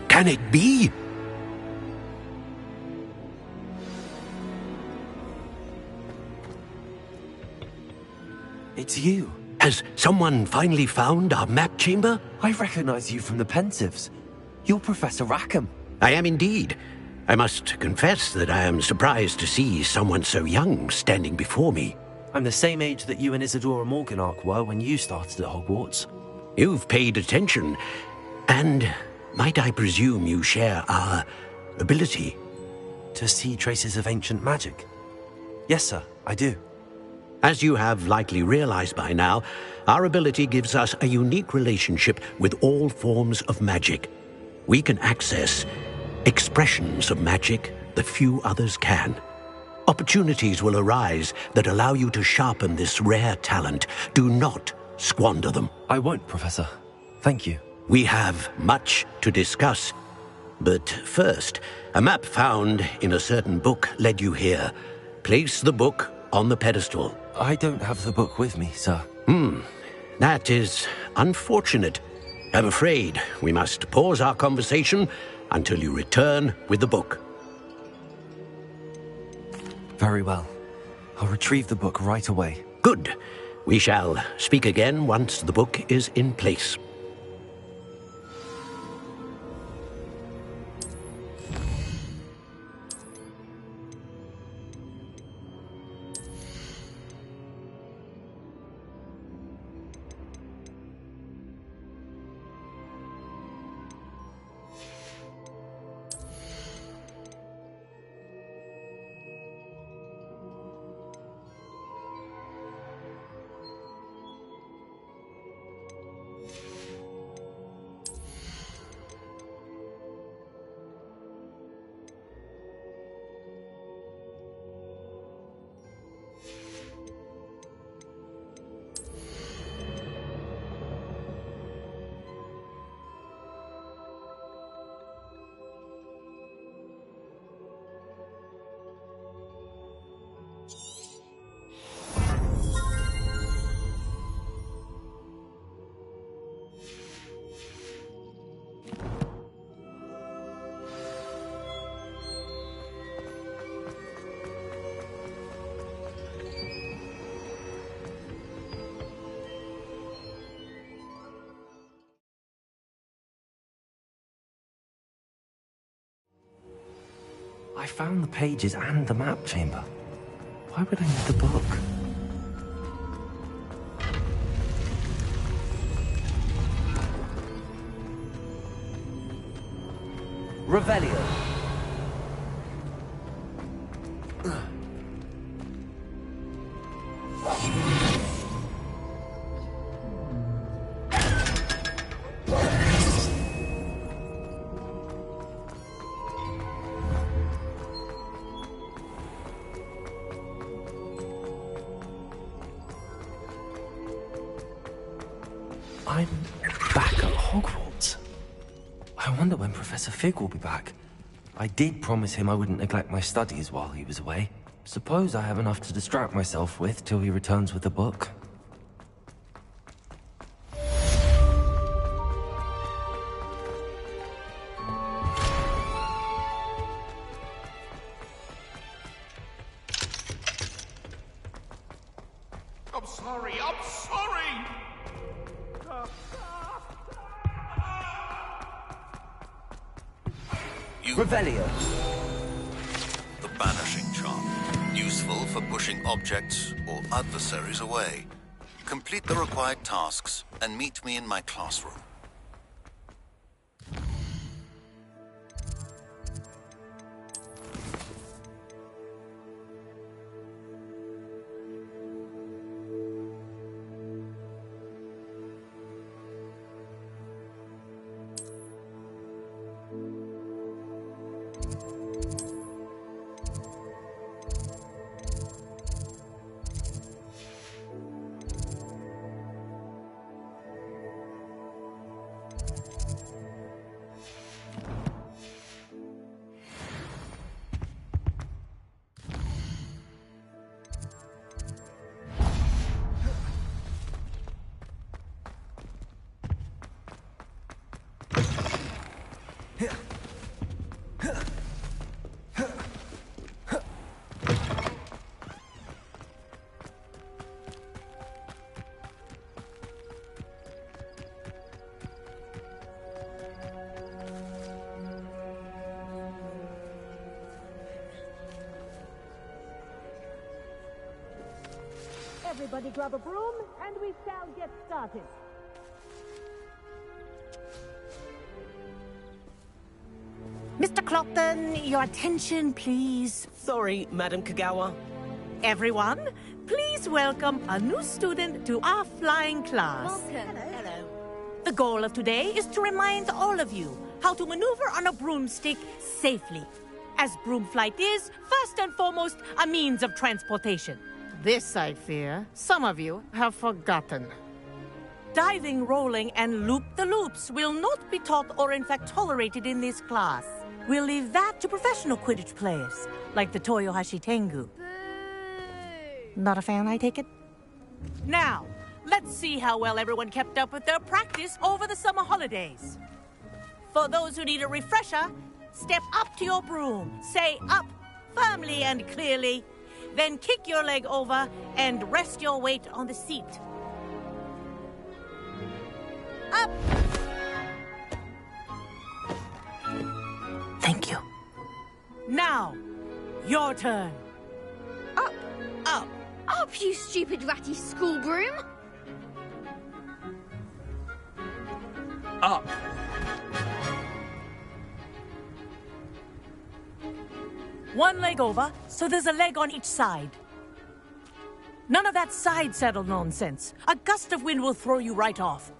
Can it be? It's you. Has someone finally found our map chamber? I recognize you from the Pensives. You're Professor Rackham. I am indeed. I must confess that I am surprised to see someone so young standing before me. I'm the same age that you and Isadora Morganach were when you started at Hogwarts. You've paid attention, and might I presume you share our ability? To see traces of ancient magic? Yes, sir, I do. As you have likely realized by now, our ability gives us a unique relationship with all forms of magic. We can access expressions of magic that few others can. Opportunities will arise that allow you to sharpen this rare talent. Do not squander them. I won't, Professor. Thank you. We have much to discuss. But first, a map found in a certain book led you here. Place the book on the pedestal. I don't have the book with me, sir. That is unfortunate. I'm afraid we must pause our conversation until you return with the book. Very well. I'll retrieve the book right away. Good. We shall speak again once the book is in place. I found the pages and the map chamber. Why would I need the book? Revelio. I'm back at Hogwarts. I wonder when Professor Fig will be back. I did promise him I wouldn't neglect my studies while he was away. Suppose I have enough to distract myself with till he returns with the book. I'm sorry, I'm sorry! Revelio. The banishing charm. Useful for pushing objects or adversaries away. Complete the required tasks and meet me in my classroom. Everybody grab a broom, and we shall get started. Mr. Clopton, your attention, please. Sorry, Madam Kagawa. Everyone, please welcome a new student to our flying class. Welcome. Hello. The goal of today is to remind all of you how to maneuver on a broomstick safely, as broom flight is, first and foremost, a means of transportation. This, I fear, some of you have forgotten. Diving, rolling, and loop-the-loops will not be taught or in fact tolerated in this class. We'll leave that to professional Quidditch players, like the Toyohashi Tengu. Not a fan, I take it? Now, let's see how well everyone kept up with their practice over the summer holidays. For those who need a refresher, step up to your broom, say up firmly and clearly, then kick your leg over and rest your weight on the seat. Up! Thank you. Now, your turn. Up! Up! Up, you stupid ratty school broom! Up. One leg over, so there's a leg on each side. None of that side saddle nonsense. A gust of wind will throw you right off.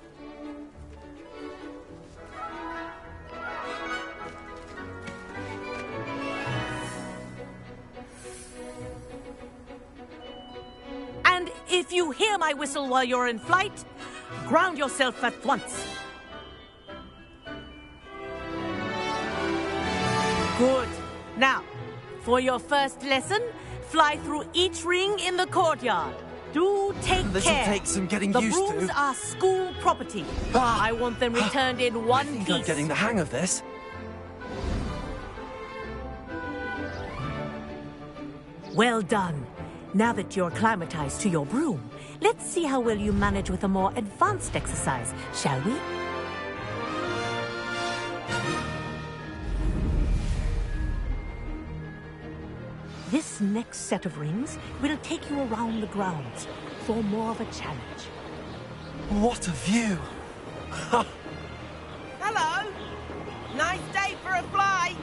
And if you hear my whistle while you're in flight, ground yourself at once. Good. Now, for your first lesson, fly through each ring in the courtyard. Do take care. This'll take some getting the used to. brooms are school property. I want them returned in one I think piece. I'm getting the hang of this. Well done. Now that you're acclimatized to your broom, let's see how well you manage with a more advanced exercise, shall we? This next set of rings will take you around the grounds for more of a challenge. What a view! Hello! Nice day for a flight!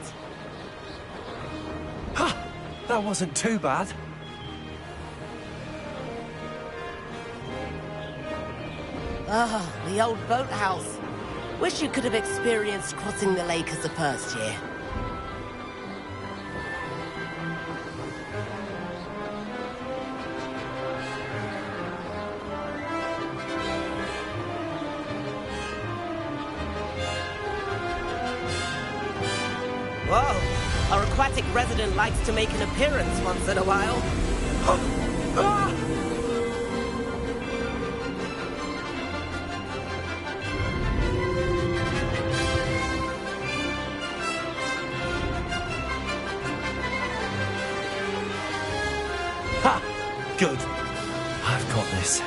That wasn't too bad. Ah, the old boathouse. Wish you could have experienced crossing the lake as a first year. Whoa, our aquatic resident likes to make an appearance once in a while. Ha! Good. I've got this.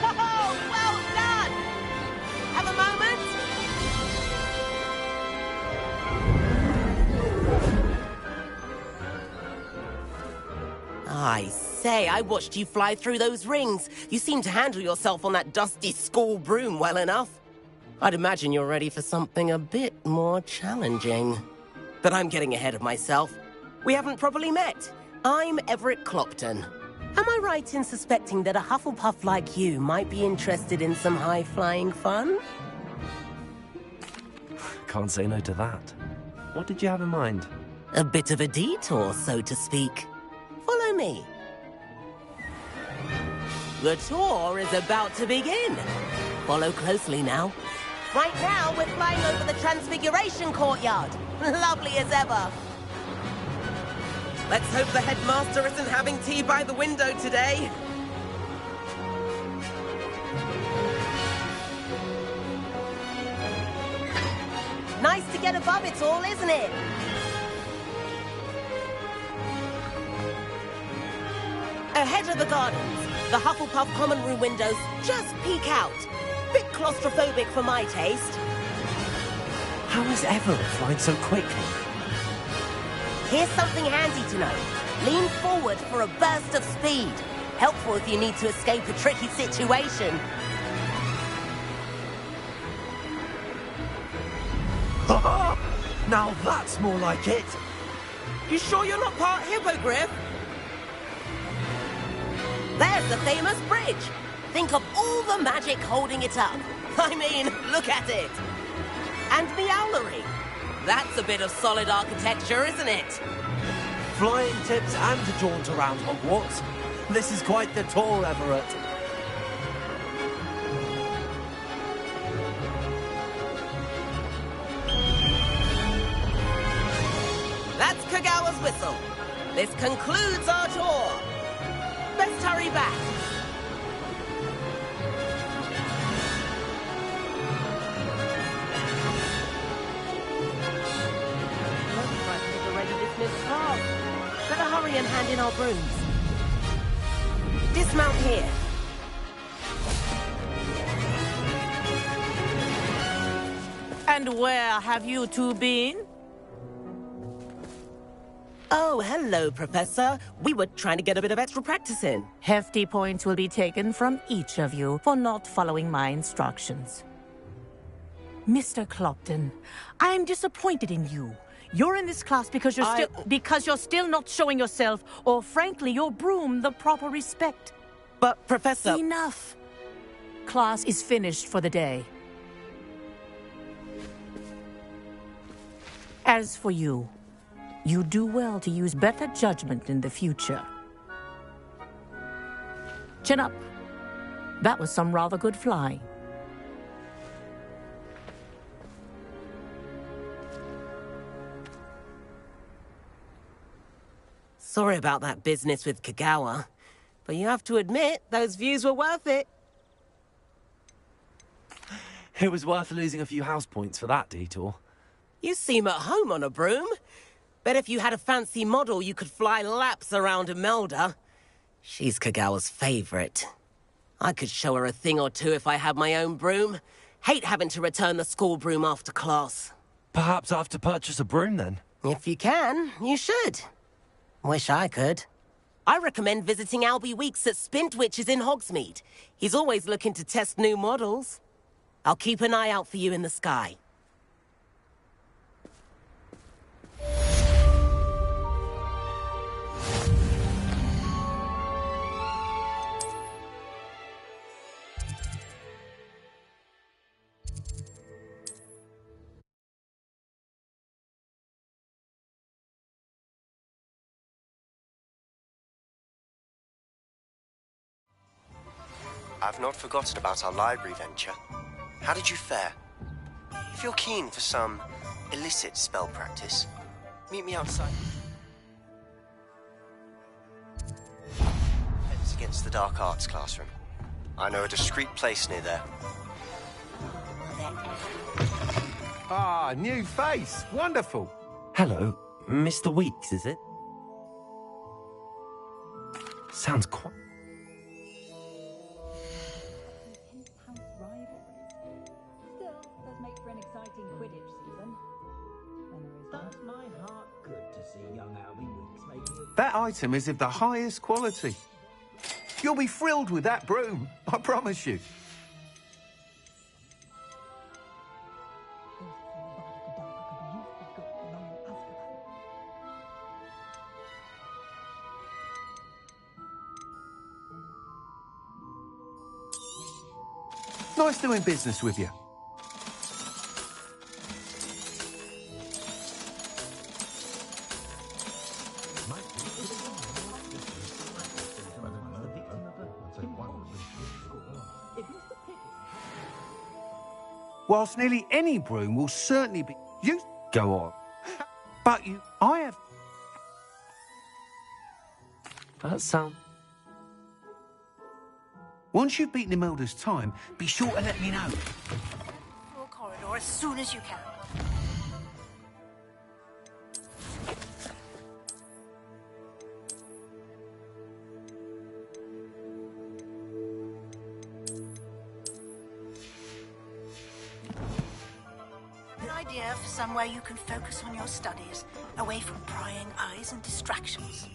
Oh, well done! Have a moment? I say, I watched you fly through those rings. You seem to handle yourself on that dusty school broom well enough. I'd imagine you're ready for something a bit more challenging. But I'm getting ahead of myself. We haven't properly met. I'm Everett Clopton. Am I right in suspecting that a Hufflepuff like you might be interested in some high-flying fun? Can't say no to that. What did you have in mind? A bit of a detour, so to speak. Follow me. The tour is about to begin. Follow closely now. Right now, we're flying over the Transfiguration Courtyard. Lovely as ever. Let's hope the headmaster isn't having tea by the window today. Nice to get above it all, isn't it? Ahead of the gardens, the Hufflepuff common room windows just peek out. Bit claustrophobic for my taste. How is Everett flying so quickly? Here's something handy to know. Lean forward for a burst of speed. Helpful if you need to escape a tricky situation. Now that's more like it. You sure you're not part hippogriff? There's the famous bridge. Think of all the magic holding it up. I mean, look at it. And the owlery. That's a bit of solid architecture, isn't it? Flying tips and a jaunt around Hogwarts. This is quite the tour, Everett. That's Kagawa's whistle. This concludes our tour. Best hurry back. Looks like we've already dismissed class. Better hurry and hand in our brooms. Dismount here. And where have you two been? Oh, hello, Professor. We were trying to get a bit of extra practice in. Hefty points will be taken from each of you for not following my instructions. Mr. Clopton, I'm disappointed in you. You're in this class because you're still not showing yourself, or frankly, your broom the proper respect. But, Professor... Enough. Class is finished for the day. As for you, you do well to use better judgment in the future. Chin up. That was some rather good flying. Sorry about that business with Kagawa, but you have to admit, those views were worth it. It was worth losing a few house points for that detour. You seem at home on a broom. Bet if you had a fancy model, you could fly laps around Imelda. She's Kagawa's favorite. I could show her a thing or two if I had my own broom. Hate having to return the school broom after class. Perhaps I have to purchase a broom then? If you can, you should. Wish I could. I recommend visiting Albie Weeks at Spintwitches in Hogsmeade. He's always looking to test new models. I'll keep an eye out for you in the sky. I've not forgotten about our library venture. How did you fare? If you're keen for some illicit spell practice, meet me outside. Fence against the dark arts classroom. I know a discreet place near there. Ah, new face. Wonderful. Hello, Mr. Weeks, is it? Sounds quite... That item is of the highest quality. You'll be thrilled with that broom, I promise you. Nice doing business with you. Whilst nearly any broom will certainly be used... Go on. But I have... That sound... Once you've beaten Imelda's time, be sure to let me know. Full corridor as soon as you can. For somewhere you can focus on your studies, away from prying eyes and distractions.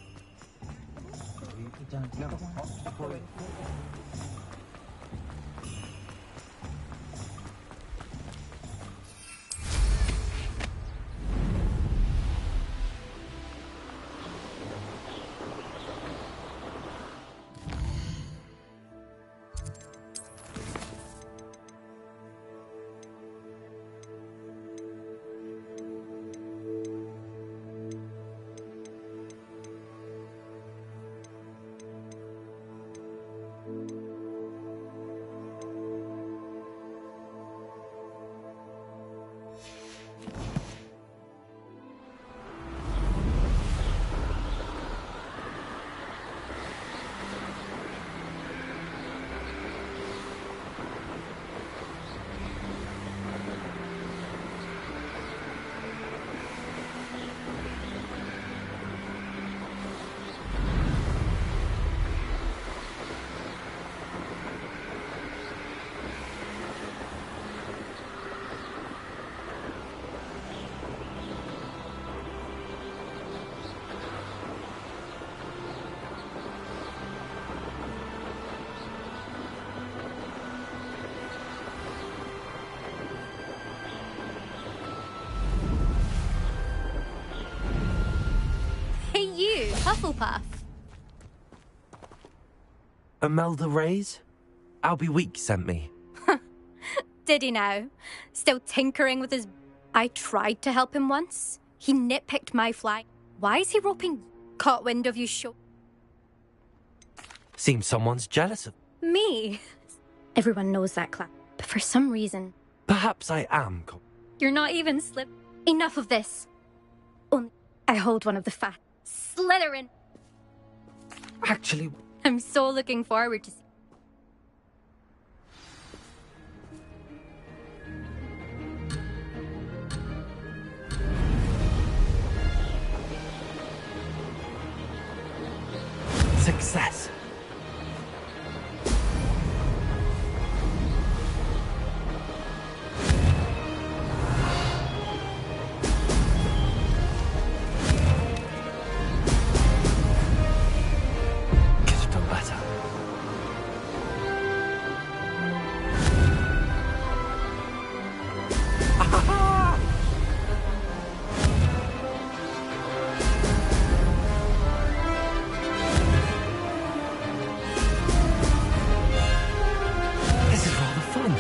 Hufflepuff. Imelda Reyes? Albie Week sent me. Did he now? Still tinkering with his... I tried to help him once. He nitpicked my fly. Why is he roping... Caught wind of you show... Seems someone's jealous of... Me? Everyone knows that, Clap. But for some reason... Perhaps I am. You're not even slip... Enough of this. Only I hold one of the fat... Slytherin. Actually... I'm so looking forward to... Success. Could have done better. This is rather fun.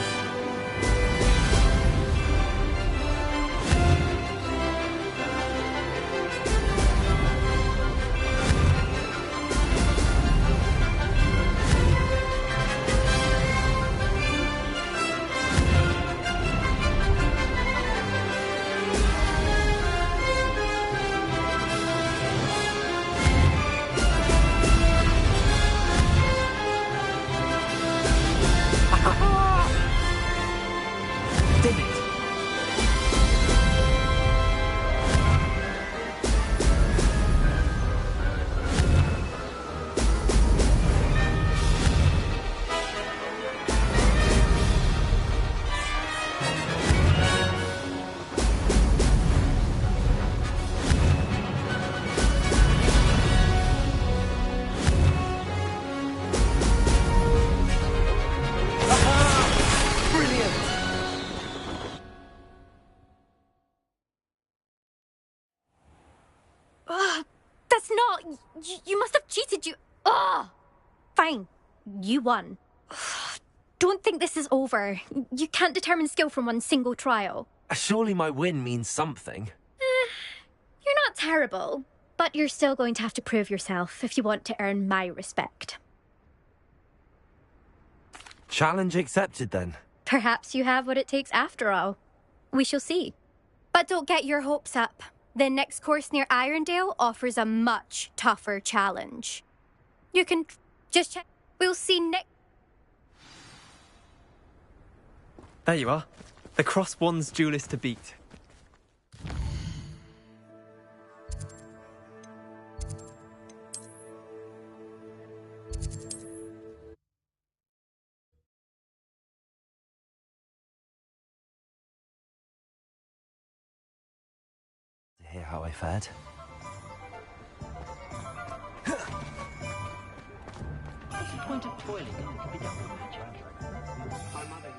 Did it? Brilliant! That's not... You must have cheated, you... Fine. You won. Don't think this is over. You can't determine skill from one single trial. Surely my win means something. You're not terrible, but you're still going to have to prove yourself if you want to earn my respect. Challenge accepted then. Perhaps you have what it takes after all. We shall see. But don't get your hopes up. The next course near Irondale offers a much tougher challenge. You can just check. We'll see next... There you are. The Cross Wands duelist to beat. Hear how I fared. What's the point of toiling in the forbidden magic? My mother...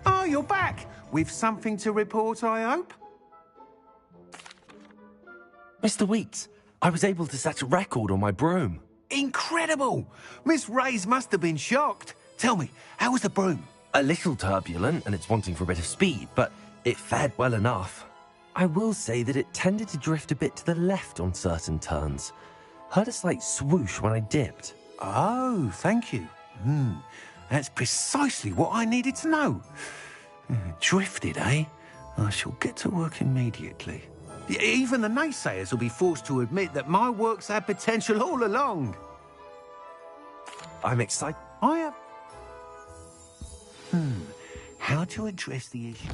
Oh, you're back! With something to report, I hope? Mr. Weeks, I was able to set a record on my broom. Incredible! Miss Reyes must have been shocked. Tell me, how was the broom? A little turbulent, and it's wanting for a bit of speed, but it fared well enough. I will say that it tended to drift a bit to the left on certain turns. Heard a slight swoosh when I dipped. Oh, thank you. That's precisely what I needed to know. Drifted, eh? I shall get to work immediately. Even the naysayers will be forced to admit that my work's had potential all along. I'm excited. I have... How to address the issue?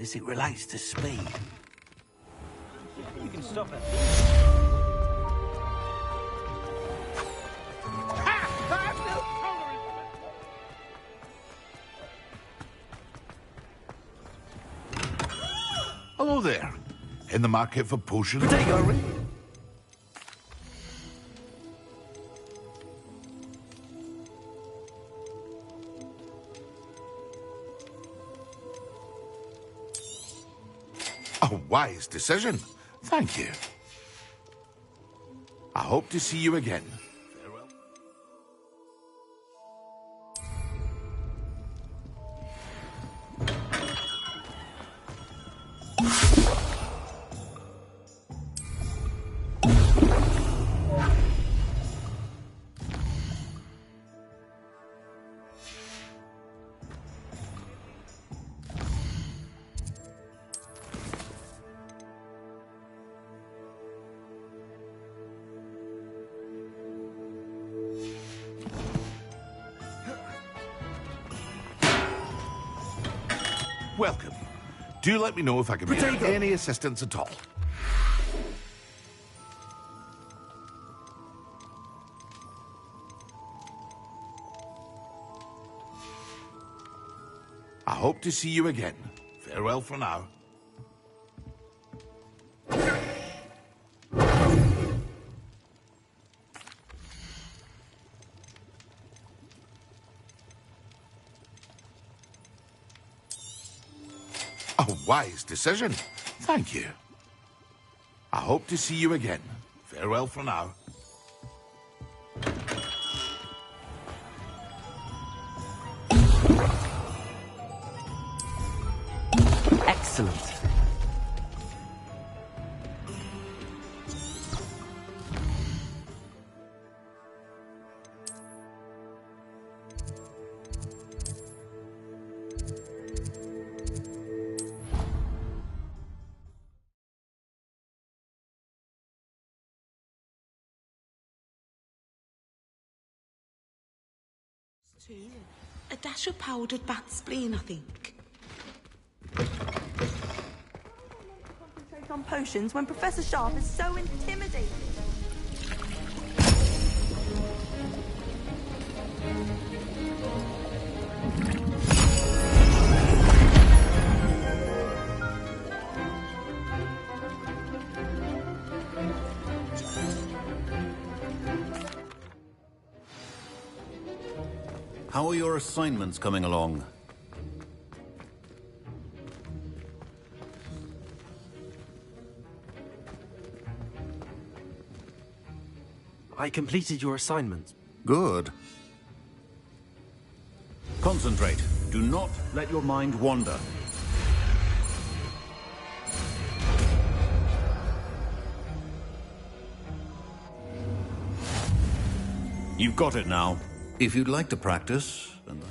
As it relates to speed. You can stop it. Ha! I've no Hello there. In the market for potions? A wise decision. Thank you. I hope to see you again. Farewell. Welcome. Do let me know if I can be of any assistance at all. I hope to see you again. Farewell for now. A wise decision. Thank you. I hope to see you again. Farewell for now. Excellent. A dash of powdered bat spleen, I think. Concentrate on potions when Professor Sharp is so intimidating. How are your assignments coming along? I completed your assignment. Good. Concentrate. Do not let your mind wander. You've got it now. If you'd like to practice, and